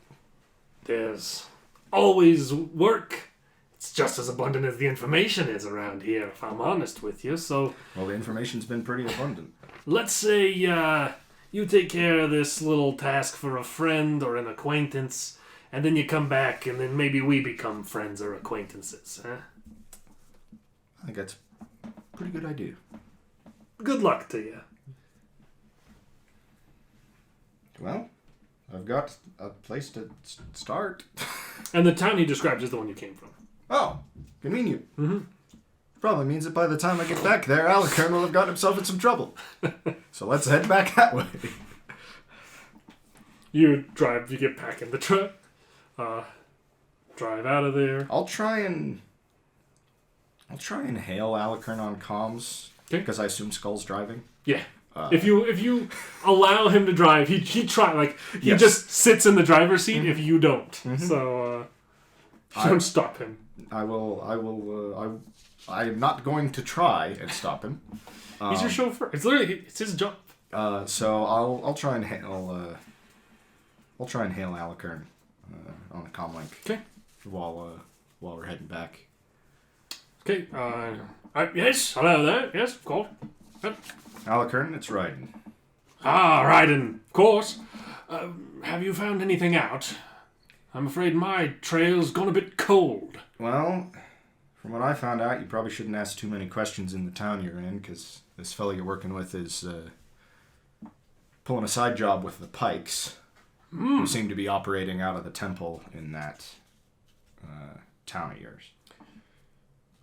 There's always work. It's just as abundant as the information is around here, if I'm honest with you, so... Well, the information's been pretty abundant. Let's say, you take care of this little task for a friend or an acquaintance, and then you come back, and then maybe we become friends or acquaintances, huh? I think that's a pretty good idea. Good luck to you. Well, I've got a place to start. And the town he describes is the one you came from. Oh, convenient. Mm-hmm. Probably means that by the time I get back there, Alucard will have gotten himself in some trouble. So let's head back that way. You get back in the truck, drive out of there. I'll try and hail Alucard on comms, because I assume Skull's driving. Yeah. If you allow him to drive, he Yes. just sits in the driver's seat. If you don't, so don't stop him. I will. I'm not going to try and stop him. He's your chauffeur. It's his job. So I'll try and hail. I'll try and hail Alucard on the comlink. Okay. While we're heading back. Okay. Yes. Hello there. Yes. Call. Alucard, it's Riden. Riden. Of course. Have you found anything out? I'm afraid my trail's gone a bit cold. Well, from what I found out, you probably shouldn't ask too many questions in the town you're in, because this fellow you're working with is pulling a side job with the Pikes, who seem to be operating out of the temple in that town of yours.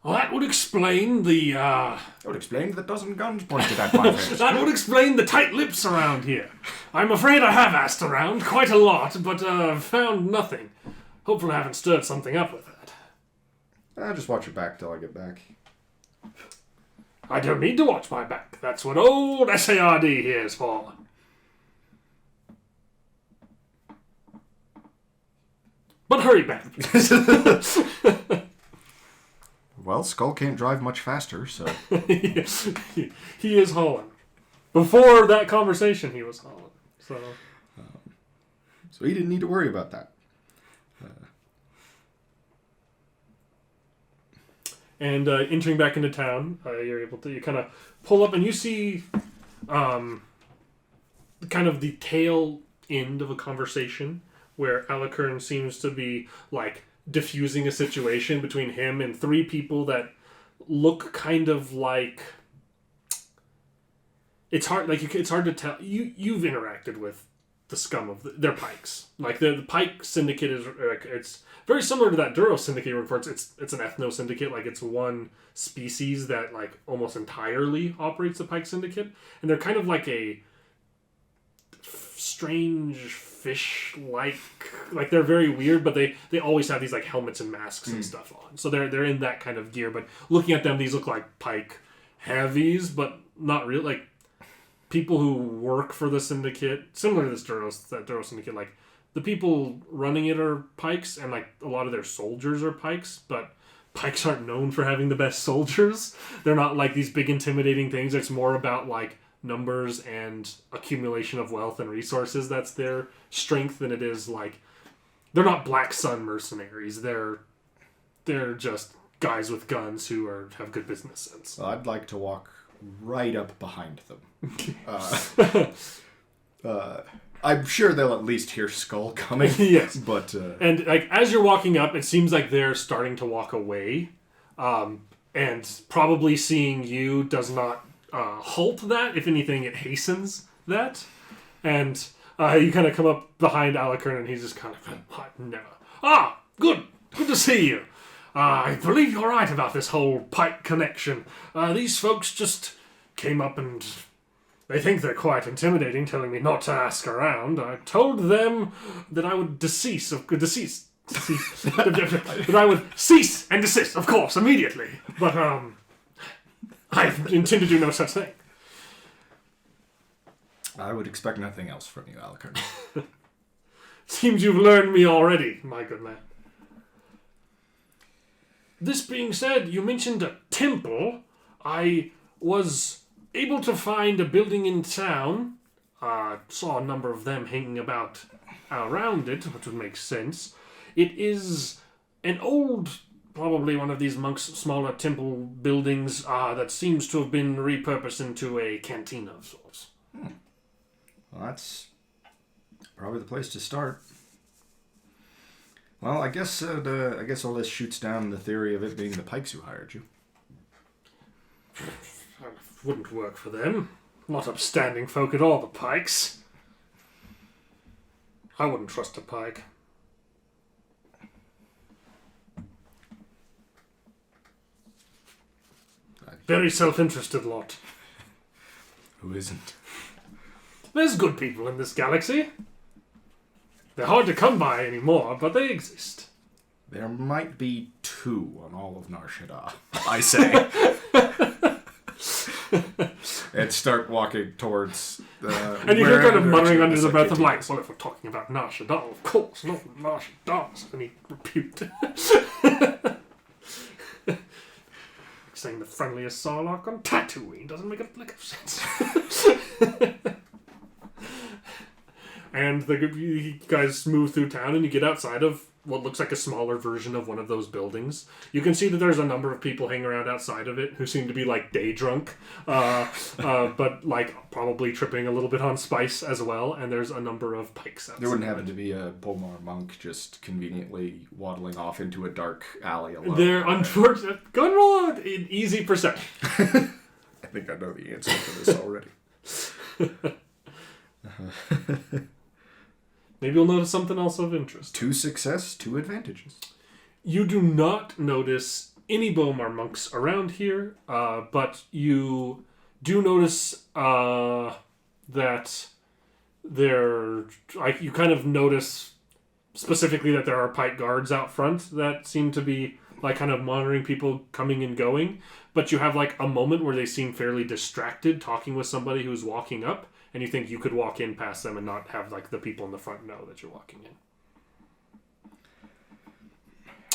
Well, that would explain the, That would explain the dozen guns pointed at my face. That would explain the tight lips around here. I'm afraid I have asked around quite a lot, but found nothing. Hopefully I haven't stirred something up with that. Just watch your back till I get back. I don't need to watch my back. That's what old SARD here is for. But hurry back. Well, Skull can't drive much faster, so... He is hauling. Before that conversation, he was hauling. So he didn't need to worry about that. And entering back into town, you kind of pull up and you see kind of the tail end of a conversation where Alucard seems to be like diffusing a situation between him and three people that look kind of like it's hard to tell. You've interacted with the scum of their pikes. Like the pike syndicate is it's very similar to that Duro syndicate reports. It's an ethno syndicate. Like it's one species that like almost entirely operates the pike syndicate, and they're kind of like a strange fish like they're very weird, but they always have these like helmets and masks and stuff on. So they're in that kind of gear. But looking at them, these look like pike heavies, but not really like people who work for the syndicate, similar to this Duro syndicate. Like the people running it are pikes, and like a lot of their soldiers are pikes, but pikes aren't known for having the best soldiers. They're not like these big intimidating things. It's more about like numbers and accumulation of wealth and resources. That's their strength than it is like they're not Black Sun mercenaries. They're just guys with guns who have good business sense. Well, I'd like to walk right up behind them. I'm sure they'll at least hear Skull coming. Yes, but and like as you're walking up, it seems like they're starting to walk away, and probably seeing you does not halt that. If anything, it hastens that. And you kind of come up behind Alucard, and he's just kind of, no. Ah, good to see you. I believe you're right about this whole pike connection. These folks just came up and they think they're quite intimidating, telling me not to ask around. I told them that I would that I would cease and desist, of course, immediately. But I intend to do no such thing. I would expect nothing else from you, Alucard. Seems you've learned me already, my good man. This being said, you mentioned a temple. I was able to find a building in town. Saw a number of them hanging about around it, which would make sense. It is an old, probably one of these monks' smaller temple buildings that seems to have been repurposed into a canteen of sorts. Well, that's probably the place to start. Well, I guess all this shoots down the theory of it being the pikes who hired you. Wouldn't work for them. Not upstanding folk at all, the pikes. I wouldn't trust a pike. Very self-interested lot. Who isn't? There's good people in this galaxy. They're hard to come by anymore, but they exist. There might be two on all of Nar Shadaa, I say. And start walking towards and you hear kind of muttering under the breath of like, well, if we're talking about Nar Shadaa, of course, not Nar Shadaa's any repute. Saying the friendliest Sarlacc on Tatooine doesn't make a flick of sense. And you guys move through town and you get outside of what looks like a smaller version of one of those buildings. You can see that there's a number of people hanging around outside of it who seem to be like day drunk, but like probably tripping a little bit on spice as well. And there's a number of pikes outside. There wouldn't happen to be a Bolmar monk just conveniently waddling off into a dark alley alone. They're unfortunate. Go and roll an easy perception. I think I know the answer to this already. Maybe you'll notice something else of interest. 2 success, 2 advantages. You do not notice any Bomar monks around here, but you do notice that you kind of notice specifically that there are pike guards out front that seem to be like kind of monitoring people coming and going, but you have like a moment where they seem fairly distracted talking with somebody who's walking up. And you think you could walk in past them and not have like the people in the front know that you're walking in.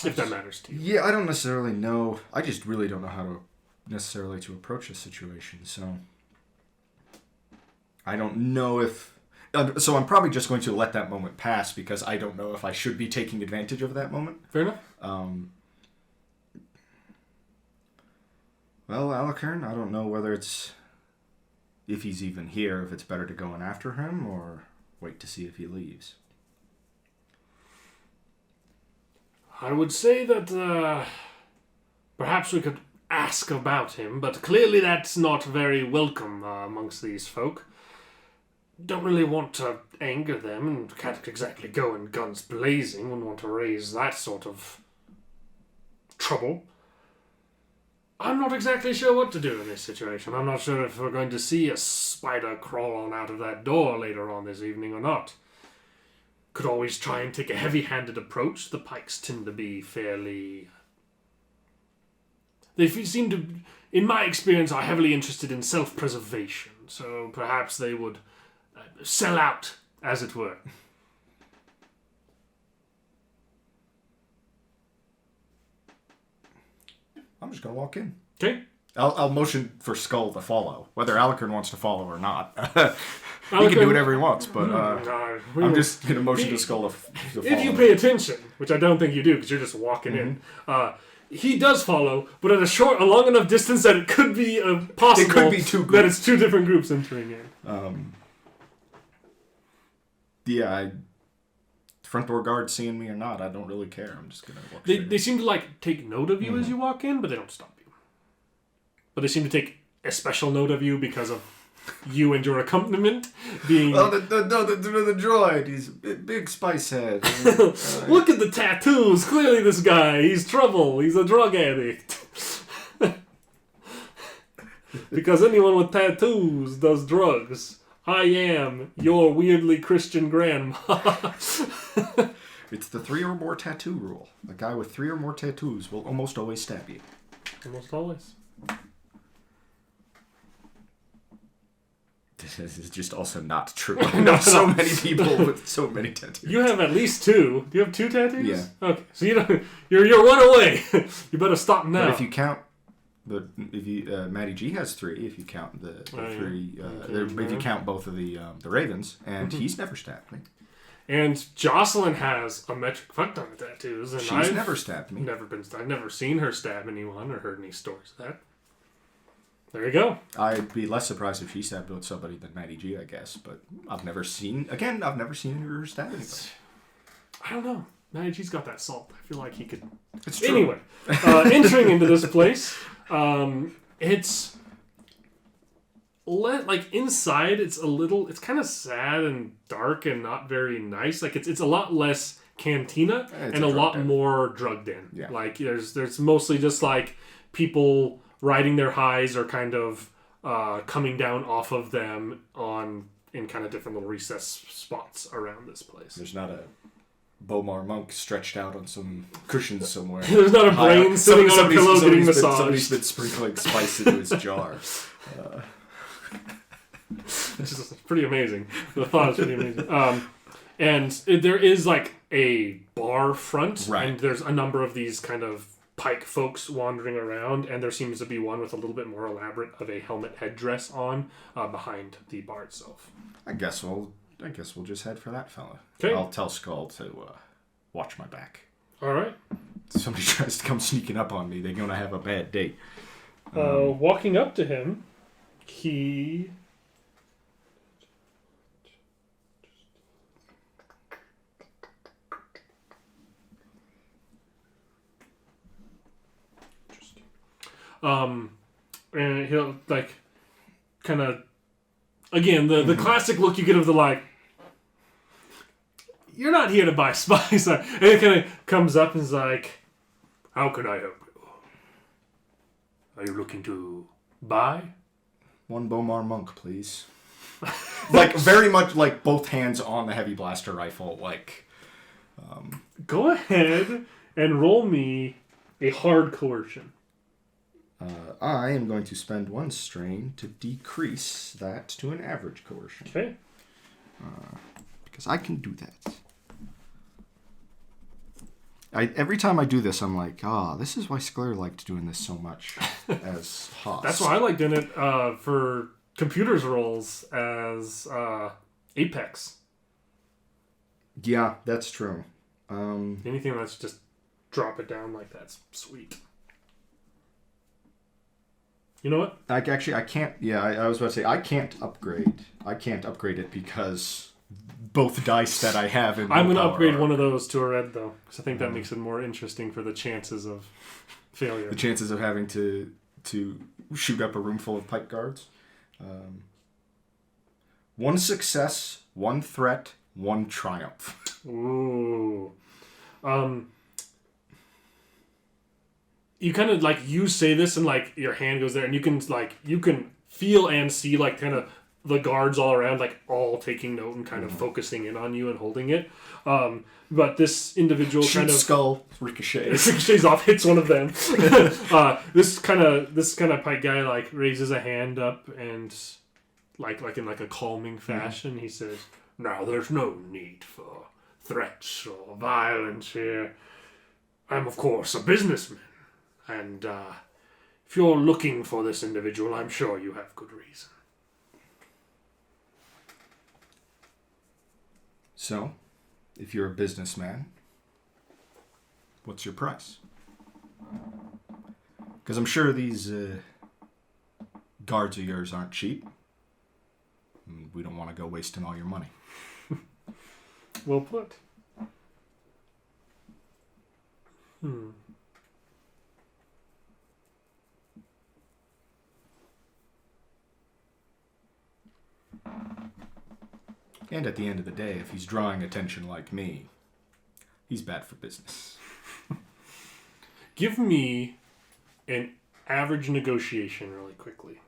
If that matters to you. Yeah, I don't necessarily know. I just really don't know how to necessarily to approach this situation. So I don't know if... So I'm probably just going to let that moment pass because I don't know if I should be taking advantage of that moment. Fair enough. Well, Alucard, I don't know whether it's... if he's even here, if it's better to go in after him, or wait to see if he leaves. I would say that perhaps we could ask about him, but clearly that's not very welcome amongst these folk. Don't really want to anger them, and can't exactly go in guns blazing. Wouldn't want to raise that sort of trouble. I'm not exactly sure what to do in this situation. I'm not sure if we're going to see a spider crawl on out of that door later on this evening or not. Could always try and take a heavy-handed approach. The pikes tend to be fairly... They seem to, in my experience, are heavily interested in self-preservation. So perhaps they would sell out, as it were. I'm just going to walk in. Okay. I'll motion for Skull to follow, whether Alucard wants to follow or not. He can do whatever he wants, but I'm just going to motion to Skull to follow. If you pay attention, which I don't think you do because you're just walking in, he does follow, but at a long enough distance that it could be possible it could be two groups. That it's two different groups entering in. Front door guard seeing me or not, I don't really care. I'm just going to walk They seem to take note of you as you walk in, but they don't stop you. But they seem to take a special note of you because of you and your accompaniment being... Oh, the droid. He's a big spice head. Look at the tattoos. Clearly this guy, he's trouble. He's a drug addict. Because anyone with tattoos does drugs. I am your weirdly Christian grandma. It's the 3 or more tattoo rule. A guy with 3 or more tattoos will almost always stab you. Almost always. This is just also not true. I know so many people with so many tattoos. You have at least 2. Do you have 2 tattoos? Yeah. Okay, so you're one away. You better stop now. But if you count... But if you Matty G has 3. If you count the 3, if you count both of the Ravens, and he's never stabbed me. And Jocelyn has a metric fuck ton of tattoos, and I've never stabbed me. I've never seen her stab anyone or heard any stories of that. There you go. I'd be less surprised if she stabbed somebody than Matty G, I guess. But I've never seen any of her stab anybody. I don't know. Matty G's got that salt. I feel like he could. It's true. Anyway, entering into this place. It's inside. It's kind of sad and dark and not very nice. Like it's a lot less cantina and a lot more drugged in. Yeah. Like there's mostly just like people riding their highs or kind of coming down off of them in kind of different little recess spots around this place. There's not a Bomar monk stretched out on some cushions somewhere. There's not a brain sitting on a pillow getting massaged. Somebody's been sprinkling spice into his jar. It's just pretty amazing. The thought is pretty amazing. And there is like a bar front, right. And there's a number of these kind of pike folks wandering around, and there seems to be one with a little bit more elaborate of a helmet headdress on behind the bar itself. I guess we'll just head for that fella. Okay. I'll tell Skull to watch my back. All right. If somebody tries to come sneaking up on me, they're going to have a bad day. Walking up to him, he... and he'll like kind of again the classic look you get of the like, you're not here to buy spice, and he kind of comes up and is like, how can I help you? Are you looking to buy? One Bomar monk, please. Like very much like both hands on the heavy blaster rifle, like. Go ahead and roll me a hard coercion. I am going to spend 1 strain to decrease that to an average coercion. Okay. Because I can do that. Every time I do this, I'm like, this is why Scler liked doing this so much as Haas. That's why I like doing it for computers rolls as Apex. Yeah, that's true. Anything that's just drop it down like that's sweet. You know what? I can't. Yeah, I was about to say I can't upgrade. I can't upgrade it because both dice that I have in. I'm going to willpower upgrade are- one of those to a red, though, because I think that makes it more interesting for the chances of failure. The chances of having to shoot up a room full of pipe guards. One success, one threat, one triumph. Ooh. You kind of like you say this and like your hand goes there and you can feel and see like kind of the guards all around like all taking note and kind of focusing in on you and holding it. But this individual kind of skull ricochets. ricochets off, hits one of them. This kind of pike guy like raises a hand up and like in like a calming fashion he says, "Now there's no need for threats or violence here. I'm of course a businessman. And if you're looking for this individual, I'm sure you have good reason." So, if you're a businessman, what's your price? Because I'm sure these guards of yours aren't cheap. We don't want to go wasting all your money. Well put. And at the end of the day, if he's drawing attention like me, he's bad for business. Give me an average negotiation really quickly.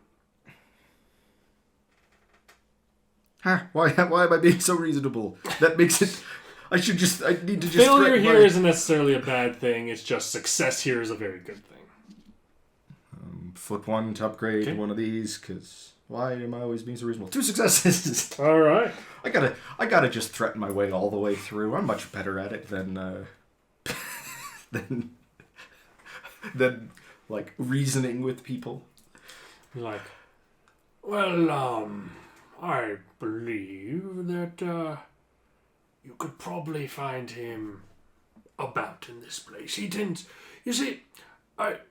Huh? Why am I being so reasonable? That makes it... I need to just... Failure here isn't necessarily a bad thing. It's just success here is a very good thing. Flip one to upgrade one of these, because... Why am I always being so reasonable? 2 successes! All right. I gotta just threaten my way all the way through. I'm much better at it than like reasoning with people. Like, well, I believe that you could probably find him about in this place. He tends, you see,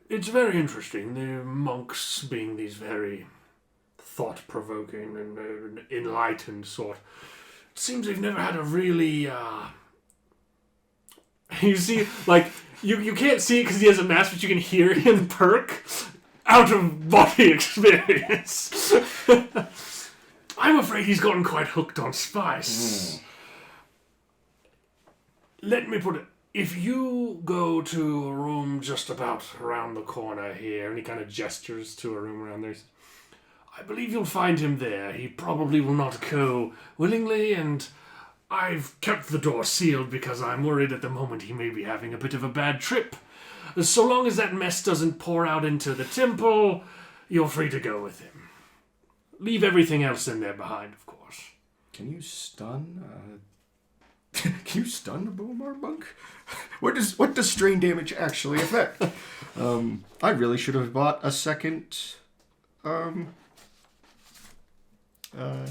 it's very interesting. The monks being these very thought-provoking and enlightened sort. It seems they've never had a really, you see, like, you can't see it because he has a mask, but you can hear him perk out-of-body experience. I'm afraid he's gotten quite hooked on spice. Let me put it, if you go to a room just about around the corner here, and he kind of gestures to a room around there, I believe you'll find him there. He probably will not go willingly, and I've kept the door sealed because I'm worried at the moment he may be having a bit of a bad trip. So long as that mess doesn't pour out into the temple, you're free to go with him. Leave everything else in there behind, of course. Can you stun? Can you stun a Bowmar monk? What does strain damage actually affect? I really should have bought a second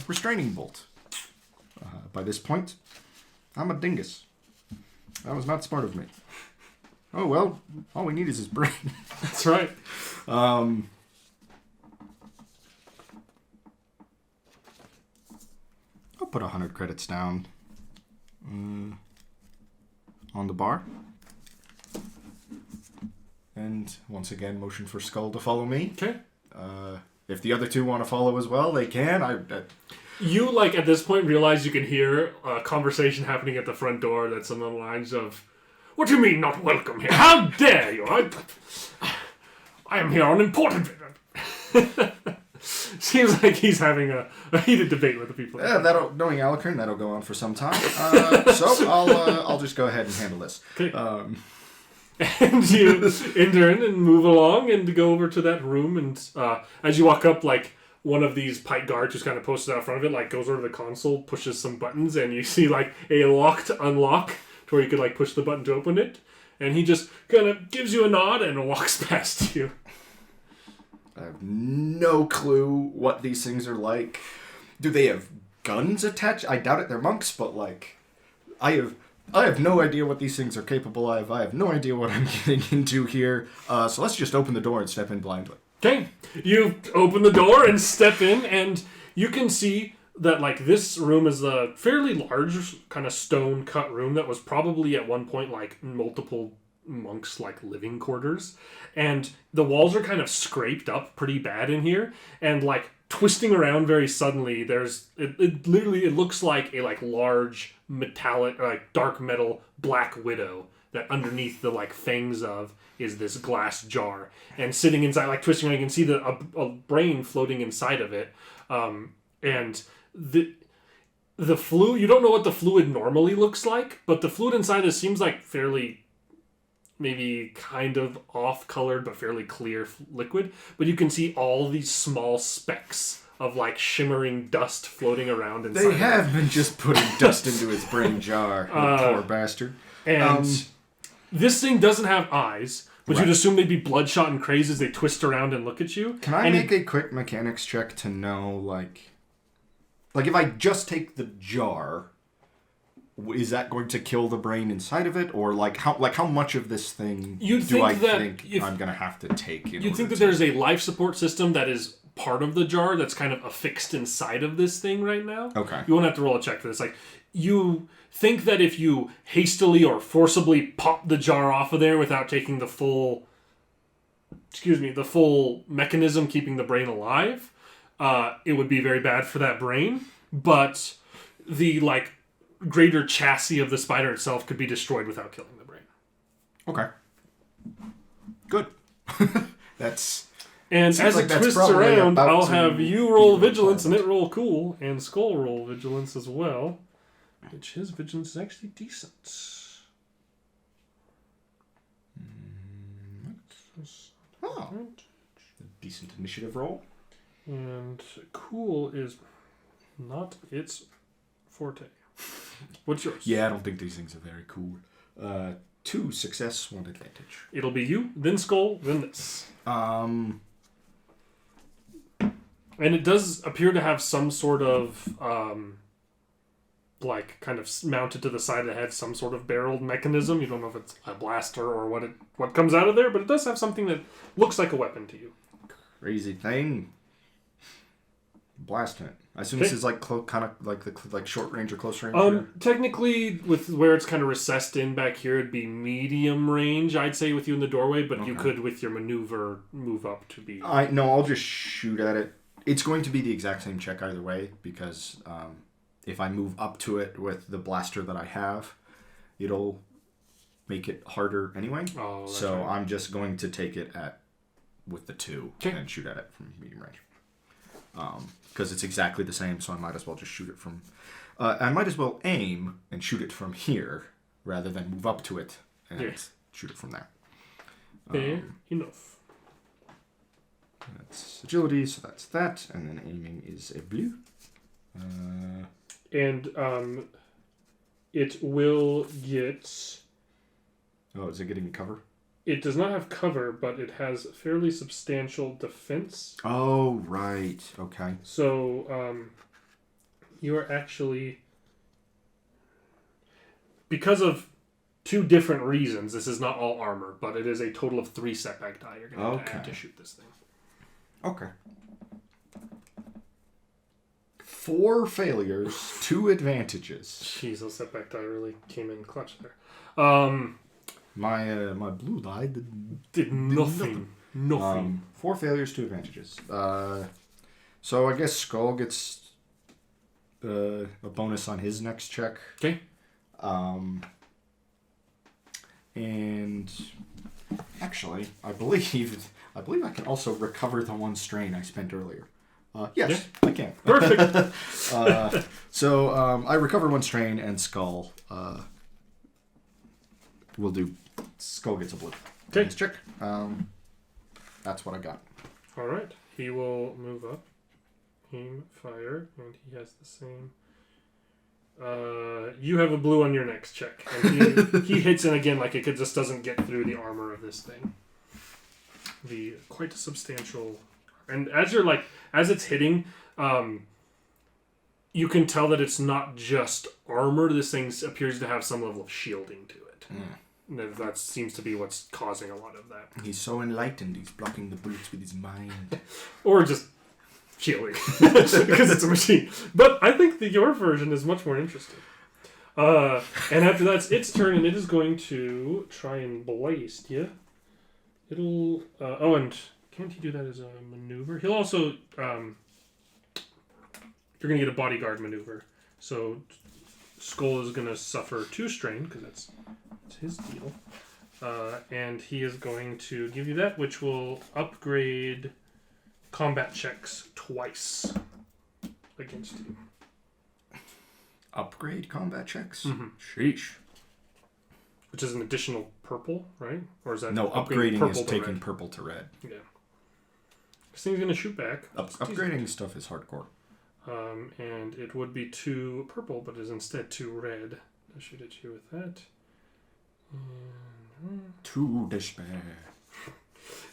restraining bolt. By this point, I'm a dingus. That was not smart of me. Oh well, all we need is his brain. That's right. I'll put 100 credits down on the bar. And once again, motion for Skull to follow me. Okay. If the other two want to follow as well, they can. You, like, at this point realize you can hear a conversation happening at the front door that's on the lines of, "What do you mean not welcome here? How dare you? I am here on important..." Seems like he's having a heated debate with the people. Yeah, knowing Alucard, that'll go on for some time. So I'll just go ahead and handle this. Okay. And you enter in and move along and go over to that room, and as you walk up, like, one of these pike guards who's kind of posted out front of it, like, goes over to the console, pushes some buttons, and you see, like, a lock to unlock to where you could, like, push the button to open it. And he just kind of gives you a nod and walks past you. I have no clue what these things are like. Do they have guns attached? I doubt it. They're monks, but, like, I have no idea what these things are capable of. I have no idea what I'm getting into here. So let's just open the door and step in blindly. Okay, you open the door and step in, and you can see that like this room is a fairly large kind of stone cut room that was probably at one point like multiple monks like living quarters, and the walls are kind of scraped up pretty bad in here, and like twisting around very suddenly it literally it looks like a like large metallic like dark metal black widow that underneath the like fangs of is this glass jar, and sitting inside like twisting around you can see a brain floating inside of it, and the fluid, you don't know what the fluid normally looks like, but the fluid inside this seems like fairly maybe kind of off-colored but fairly clear liquid, but you can see all these small specks of like shimmering dust floating around inside. They have been just putting dust into his brain jar. Poor bastard. And this thing doesn't have eyes, but you'd assume they'd be bloodshot and crazy as they twist around and look at you. Can I make a quick mechanics check to know, like if I just take the jar, is that going to kill the brain inside of it, or how much of this thing I think I'm going to have to take? You'd think that there's a life support system that is part of the jar that's kind of affixed inside of this thing right now. Okay. You won't have to roll a check for this. Like, you think that if you hastily or forcibly pop the jar off of there without taking the full mechanism keeping the brain alive, it would be very bad for that brain. But the like greater chassis of the spider itself could be destroyed without killing the brain. Okay. Good. That's... And as it twists around, I'll have you roll vigilance and it roll cool, and Skull roll vigilance as well, which his vigilance is actually decent. Oh. Decent initiative roll. And cool is not its forte. What's yours? Yeah, I don't think these things are very cool. 2 success, 1 advantage. It'll be you, then Skull, then this. And it does appear to have some sort of, like, kind of mounted to the side of the head, some sort of barreled mechanism. You don't know if it's a blaster or what comes out of there, but it does have something that looks like a weapon to you. Crazy thing. Blasting it. I assume this is like kind of like short range or close range. Technically, with where it's kind of recessed in back here, it'd be medium range. I'd say with you in the doorway, but you could, with your maneuver, move up to be. I'll just shoot at it. It's going to be the exact same check either way, because if I move up to it with the blaster that I have, it'll make it harder anyway. Oh, so right. I'm just going to take it with the 2 and shoot at it from medium range. Because it's exactly the same, so I might as well just shoot it from... I might as well aim and shoot it from here, rather than move up to it and shoot it from there. Fair enough. That's agility, so that's that. And then aiming is a blue. And it will get... Oh, is it getting cover? It does not have cover, but it has fairly substantial defense. Oh, right. Okay. So, you are actually... Because of 2 different reasons, this is not all armor, but it is a total of 3 setback die you're going to have to shoot this thing. Okay. 4 failures, 2 advantages. Jeez, those setback die really came in clutch there. My blue die did nothing. Nothing. 4 failures, 2 advantages. So I guess Skull gets a bonus on his next check. Okay. And actually, I believe I can also recover the 1 strain I spent earlier. Yes, I can. Perfect. So I recover 1 strain, and Skull will do. Skull gets a blue. Okay. Let's check. That's what I got. All right. He will move up, aim, fire, and he has the same. You have a blue on your next check, and he hits in again like it just doesn't get through the armor of this thing. The quite substantial, and as it's hitting, you can tell that it's not just armor. This thing appears to have some level of shielding to it. that seems to be what's causing a lot of that. He's so enlightened, he's blocking the bullets with his mind. Or just shielding. Because it's a machine. But I think your version is much more interesting. And after that's its turn, and it is going to try and blast you. It'll... and can't he do that as a maneuver? He'll also... you're going to get a bodyguard maneuver. So Skull is going to suffer 2 strain, because that's his deal. And he is going to give you that, which will upgrade combat checks twice against you. Upgrade combat checks? Mm-hmm. Sheesh. Which is an additional purple, right? Or is that No, upgrading is taking red? purple to red. Yeah. This thing's going to shoot back. Upgrading stuff is hardcore. And it would be 2 purple, but is instead 2 red. I'll shoot at you with that. 2 despair.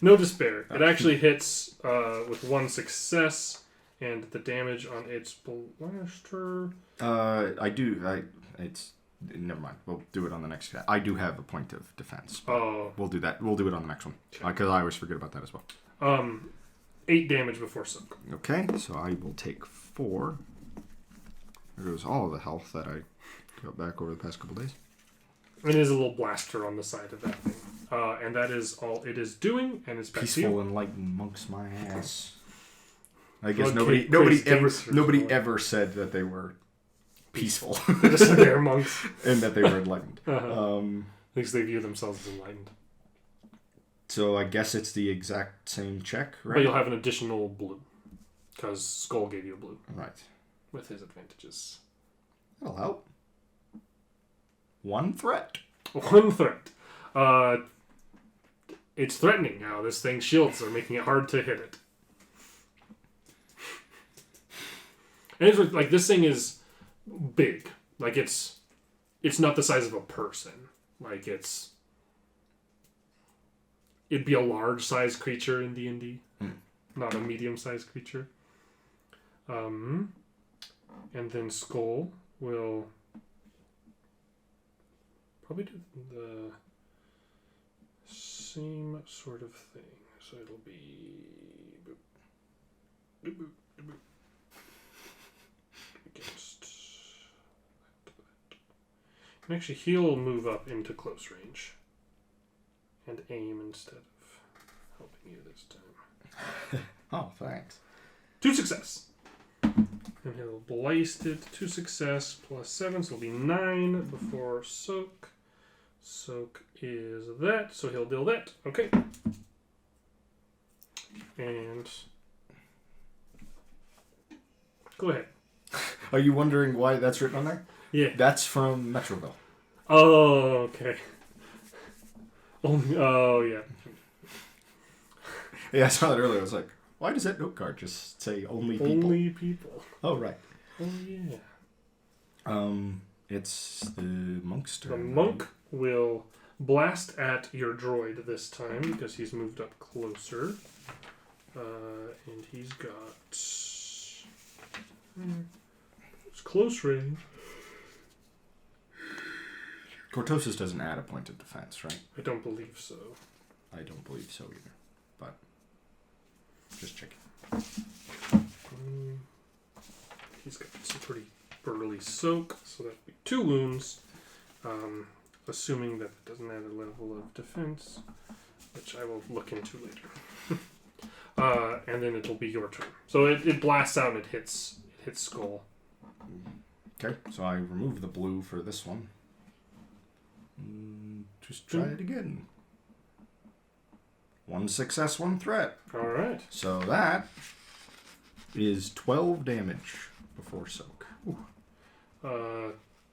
No despair. It actually hits with 1 success, and the damage on its blaster... Never mind. We'll do it on the next... I do have a point of defense. Oh. We'll do that. We'll do it on the next one. Because I always forget about that as well. 8 damage before soak. Okay, so I will take 4. There goes all of the health that I got back over the past couple days. It is a little blaster on the side of that thing. And that is all it is doing, and it's back to you. Peaceful, enlightened monks, my ass. I guess Okay, nobody ever said that they were peaceful. Just they're monks. And that they were enlightened. At least they view themselves as enlightened. So I guess it's the exact same check, right? But you'll have an additional blue. Because Skull gave you a blue. Right. With his advantages. That'll help. 1 threat. 1 threat. It's threatening now. This thing's shields are making it hard to hit it. And it's like, this thing is big. Like, it's not the size of a person. Like, it'd be a large-sized creature in D&D. Not a medium-sized creature. And then Skull will probably do the same sort of thing. So it'll be... Boop, boop, boop, boop, boop. Against... And actually, he'll move up into close range. And aim instead of helping you this time. Oh, thanks. 2 success. And he'll blast it. 2 success plus 7, so it'll be 9 before soak. Soak is that, so he'll deal that. Okay. And go ahead. Are you wondering why that's written on there? Yeah. That's from Metroville. Oh, okay. Oh, yeah. Yeah, I saw that earlier. I was like, why does that note card just say only people? Only people. Oh, right. Oh, yeah. It's the monk's turn. The monk will blast at your droid this time because he's moved up closer. And he's got... It's close range. Cortosis doesn't add a point of defense, right? I don't believe so. I don't believe so either. But just checking. He's got some pretty burly soak, so that'd be 2 wounds. Assuming that it doesn't add a level of defense, which I will look into later. And then it'll be your turn. So it blasts out and it hits Skull. Okay, so I remove the blue for this one. Just try it again. 1 success, 1 threat. All right. So that is 12 damage before soak.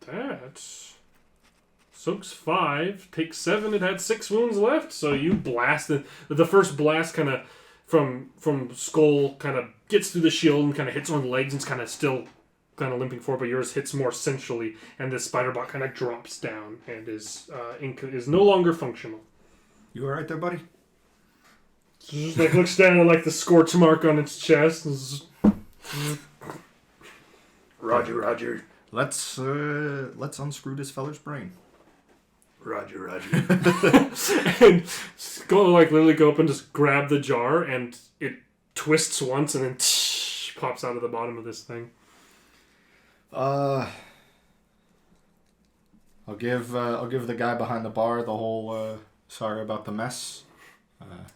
That's... Soak's 5, takes 7, it had 6 wounds left, so you blast it. The first blast kind of from Skull kind of gets through the shield and kind of hits one of the legs and it's kind of still kind of limping forward, but yours hits more centrally, and this spider bot kind of drops down and is no longer functional. You alright there, buddy? So just like looks down at like the scorch mark on its chest. Roger. Let's unscrew this feller's brain. Roger. And go literally go up and just grab the jar, and it twists once, and then pops out of the bottom of this thing. I'll give the guy behind the bar the whole sorry about the mess.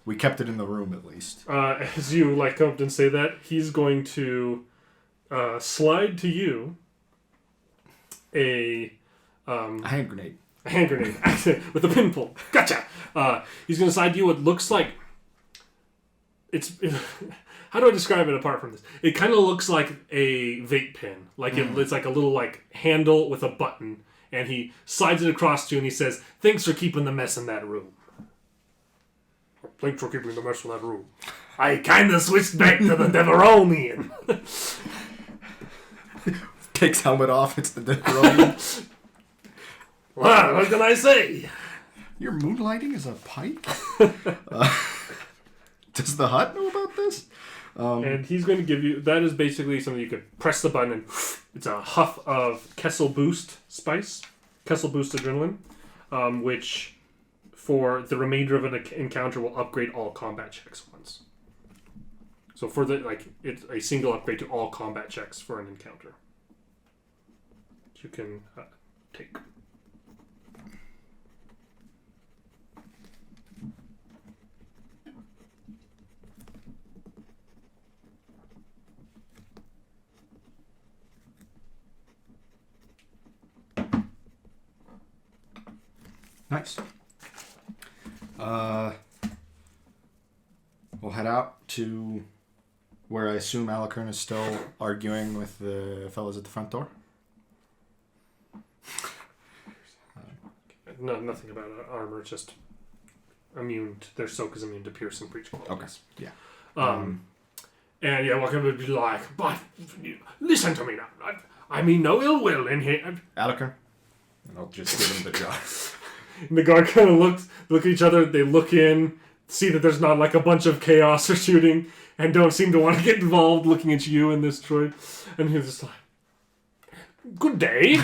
We kept it in the room at least. As you come up and say that, he's going to slide to you a hand grenade. A hand grenade with a pinpull. Gotcha. He's going to slide to you what looks like how do I describe it apart from this? It kind of looks like a vape pen. It's like a little handle with a button, and he slides it across to you and he says, "Thanks for keeping the mess in that room." Thanks for keeping the mess in that room. I kind of switched back to the Deveronian. Takes helmet off, it's the Deveronian. Well, what can I say? You're moonlighting as a pike? Does the hut know about this? And he's going to give you... That is basically something you could press the button and... It's a huff of Kessel Boost spice. Kessel Boost adrenaline. Which, for the remainder of an encounter, will upgrade all combat checks once. So for the... it's a single upgrade to all combat checks for an encounter. You can take... Nice. We'll head out to where I assume Alucard is still arguing with the fellas at the front door. No, nothing about armor, just immune. Their soak is immune to pierce and breach qualities. Okay, yeah. And yeah, what can we be like? But listen to me now. I mean no ill will in here. Alucard? And I'll just give him the jar. And the guard kind of look at each other. They look in, see that there's not a bunch of chaos or shooting, and don't seem to want to get involved. Looking at you and this droid, and he's just like, "Good day."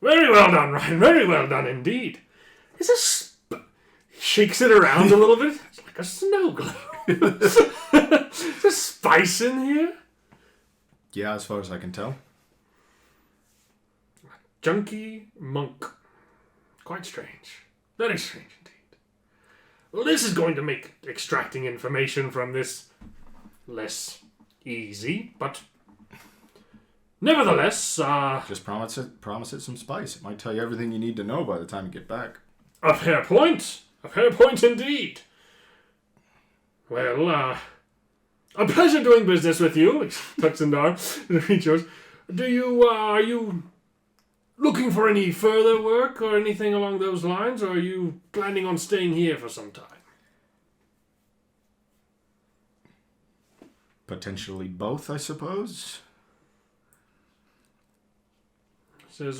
Very well done, Ryan. Very well done indeed. Is this? Shakes it around a little bit. It's like a snow globe. Is there spice in here? Yeah, as far as I can tell. Junkie monk. Quite strange. Very strange indeed. Well, this is going to make extracting information from this less easy, but nevertheless, just promise it some spice. It might tell you everything you need to know by the time you get back. A fair point. A fair point indeed. Well, a pleasure doing business with you. Tucks in arm and reaches. Are you looking for any further work or anything along those lines, or are you planning on staying here for some time? Potentially both, I suppose. Says,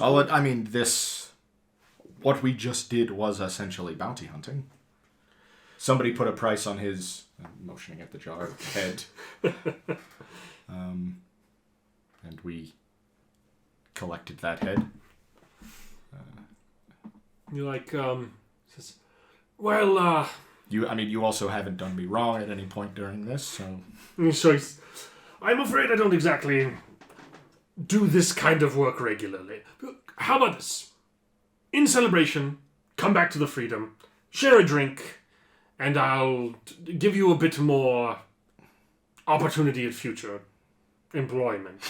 what we just did was essentially bounty hunting. Somebody put a price on his, motioning at the jar, head. And we collected that head. says, well, You also haven't done me wrong at any point during this, so... So I'm afraid I don't exactly do this kind of work regularly. How about this? In celebration, come back to the Freedom, share a drink, and I'll give you a bit more opportunity at future employment.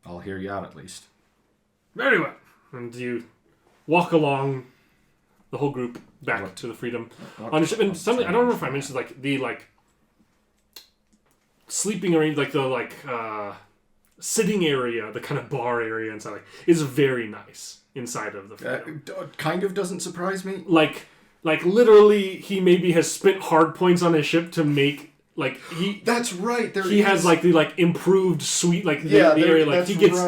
I'll hear you out at least. Very well. And you walk along the whole group back to the Freedom. On a ship, and something I don't know if I mentioned the sleeping area, the sitting area, the kind of bar area inside, is very nice inside of the Freedom. Kind of doesn't surprise me. Literally, he maybe has spent hard points on his ship to make. That's right. He has the improved suite the area he gets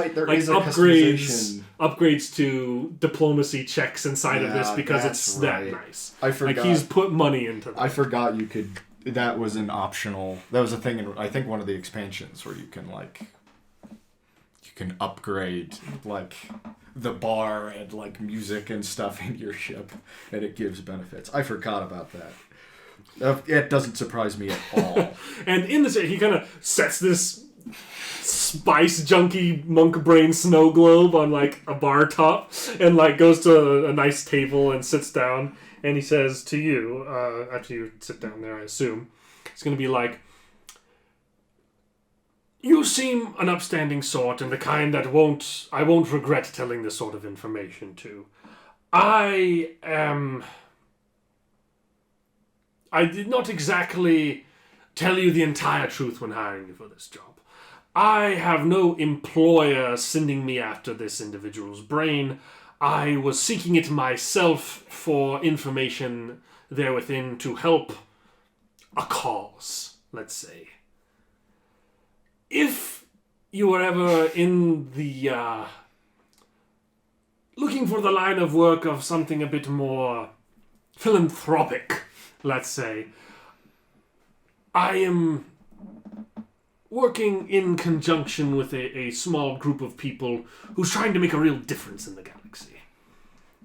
upgrades to diplomacy checks inside of this because it's that nice. I forgot. He's put money into that. I forgot you could. That was an optional. That was a thing in I think one of the expansions where you can you can upgrade the bar and like music and stuff in your ship, and it gives benefits. I forgot about that. It doesn't surprise me at all. And in this, he kind of sets this spice junkie monk brain snow globe on like a bar top, and like goes to a nice table and sits down. And he says to you, after you sit down there, I assume, it's going to be like, you seem an upstanding sort and the kind that I won't regret telling this sort of information to. I did not exactly tell you the entire truth when hiring you for this job. I have no employer sending me after this individual's brain. I was seeking it myself for information there within to help a cause, let's say. If you were ever in the looking for the line of work of something a bit more philanthropic, let's say, I am working in conjunction with a small group of people who's trying to make a real difference in the galaxy.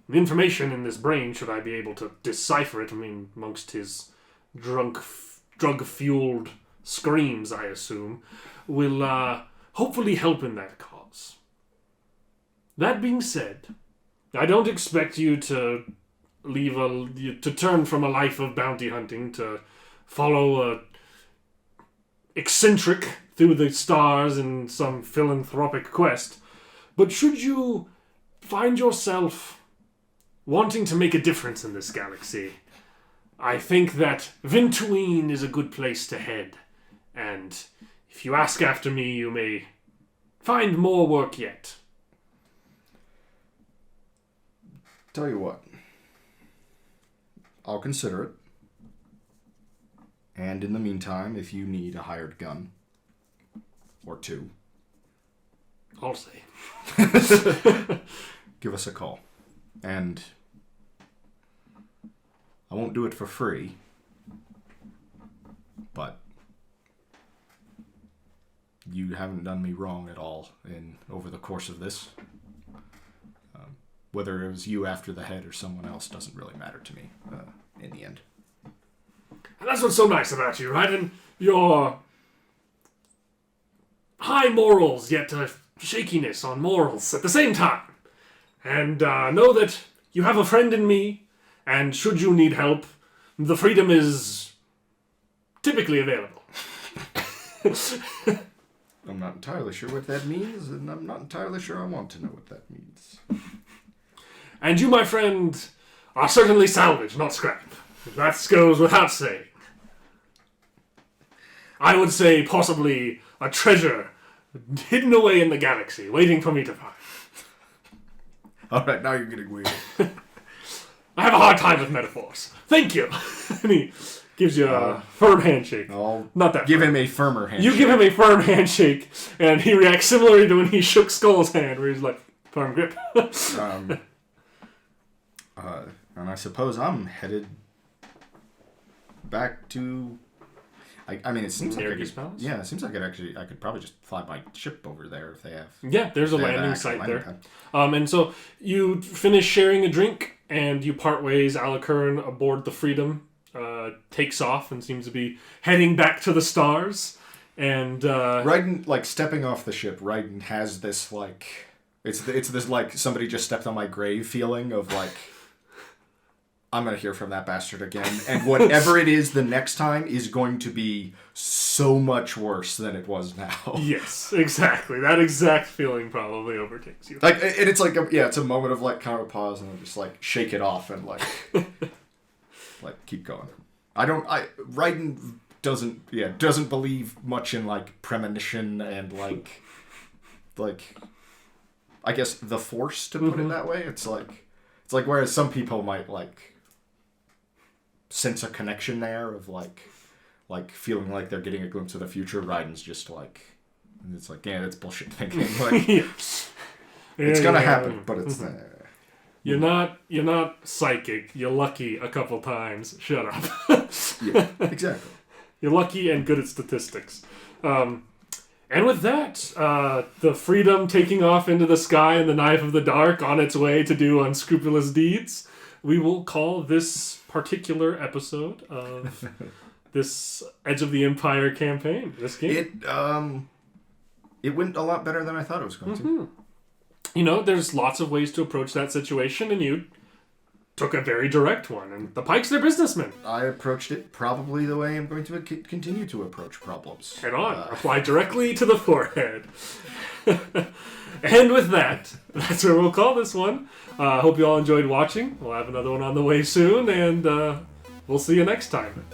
The information in this brain, should I be able to decipher it, amongst his drug-fueled screams, I assume, will hopefully help in that cause. That being said, I don't expect you to to turn from a life of bounty hunting to follow a eccentric through the stars in some philanthropic quest. But should you find yourself wanting to make a difference in this galaxy, I think that Ventuine is a good place to head. And if you ask after me, you may find more work yet. Tell you what. I'll consider it. And in the meantime, if you need a hired gun, or two, I'll say. give us a call. And I won't do it for free, but you haven't done me wrong at all over the course of this. Whether it was you after the head or someone else doesn't really matter to me in the end. And that's what's so nice about you, Riden. Your high morals, yet shakiness on morals at the same time. And know that you have a friend in me, and should you need help, the freedom is typically available. I'm not entirely sure what that means, and I'm not entirely sure I want to know what that means. And you, my friend, are certainly salvage, not scrap. That goes without saying. I would say possibly a treasure hidden away in the galaxy, waiting for me to find. Alright, now you're getting weird. I have a hard time with metaphors. Thank you. And he gives you a firm handshake. Not that give firm. him a firmer handshake. You give him a firm handshake, and he reacts similarly to when he shook Skull's hand, where he's like, firm grip. And I suppose I'm headed back to... I mean, it seems like Palace? Yeah, it seems like I could probably just fly my ship over there if they have... Yeah, there's a landing site there. And so you finish sharing a drink, and you part ways. Alucurn aboard the Freedom takes off and seems to be heading back to the stars. And Riden, like, stepping off the ship, Riden has this, like... It's this, like, somebody just stepped on my grave feeling of, like... I'm going to hear from that bastard again. And whatever it is the next time is going to be so much worse than it was now. Yes, exactly. That exact feeling probably overtakes you. Like, and it's like, it's a moment of, like, kind of a pause and just, like, shake it off and, like, like, keep going. Riden doesn't believe much in, like, premonition and, like, I guess the Force, to put it that way. It's like whereas some people might, like, sense a connection there of like feeling like they're getting a glimpse of the future. Riden's just like, it's like, yeah, that's bullshit thinking. Like, it's gonna happen, but it's you're not psychic. You're lucky a couple times. Shut up. Yeah, exactly. You're lucky and good at statistics. And with that, the freedom taking off into the sky and the knife of the dark on its way to do unscrupulous deeds, we will call this particular episode of this Edge of the Empire campaign, this game. It went a lot better than I thought it was going to. You know, there's lots of ways to approach that situation, and you took a very direct one. And the Pikes, they're businessmen. I approached it probably the way I'm going to continue to approach problems. Head on. Apply directly to the forehead. And with that, that's where we'll call this one. Hope you all enjoyed watching. We'll have another one on the way soon, and we'll see you next time.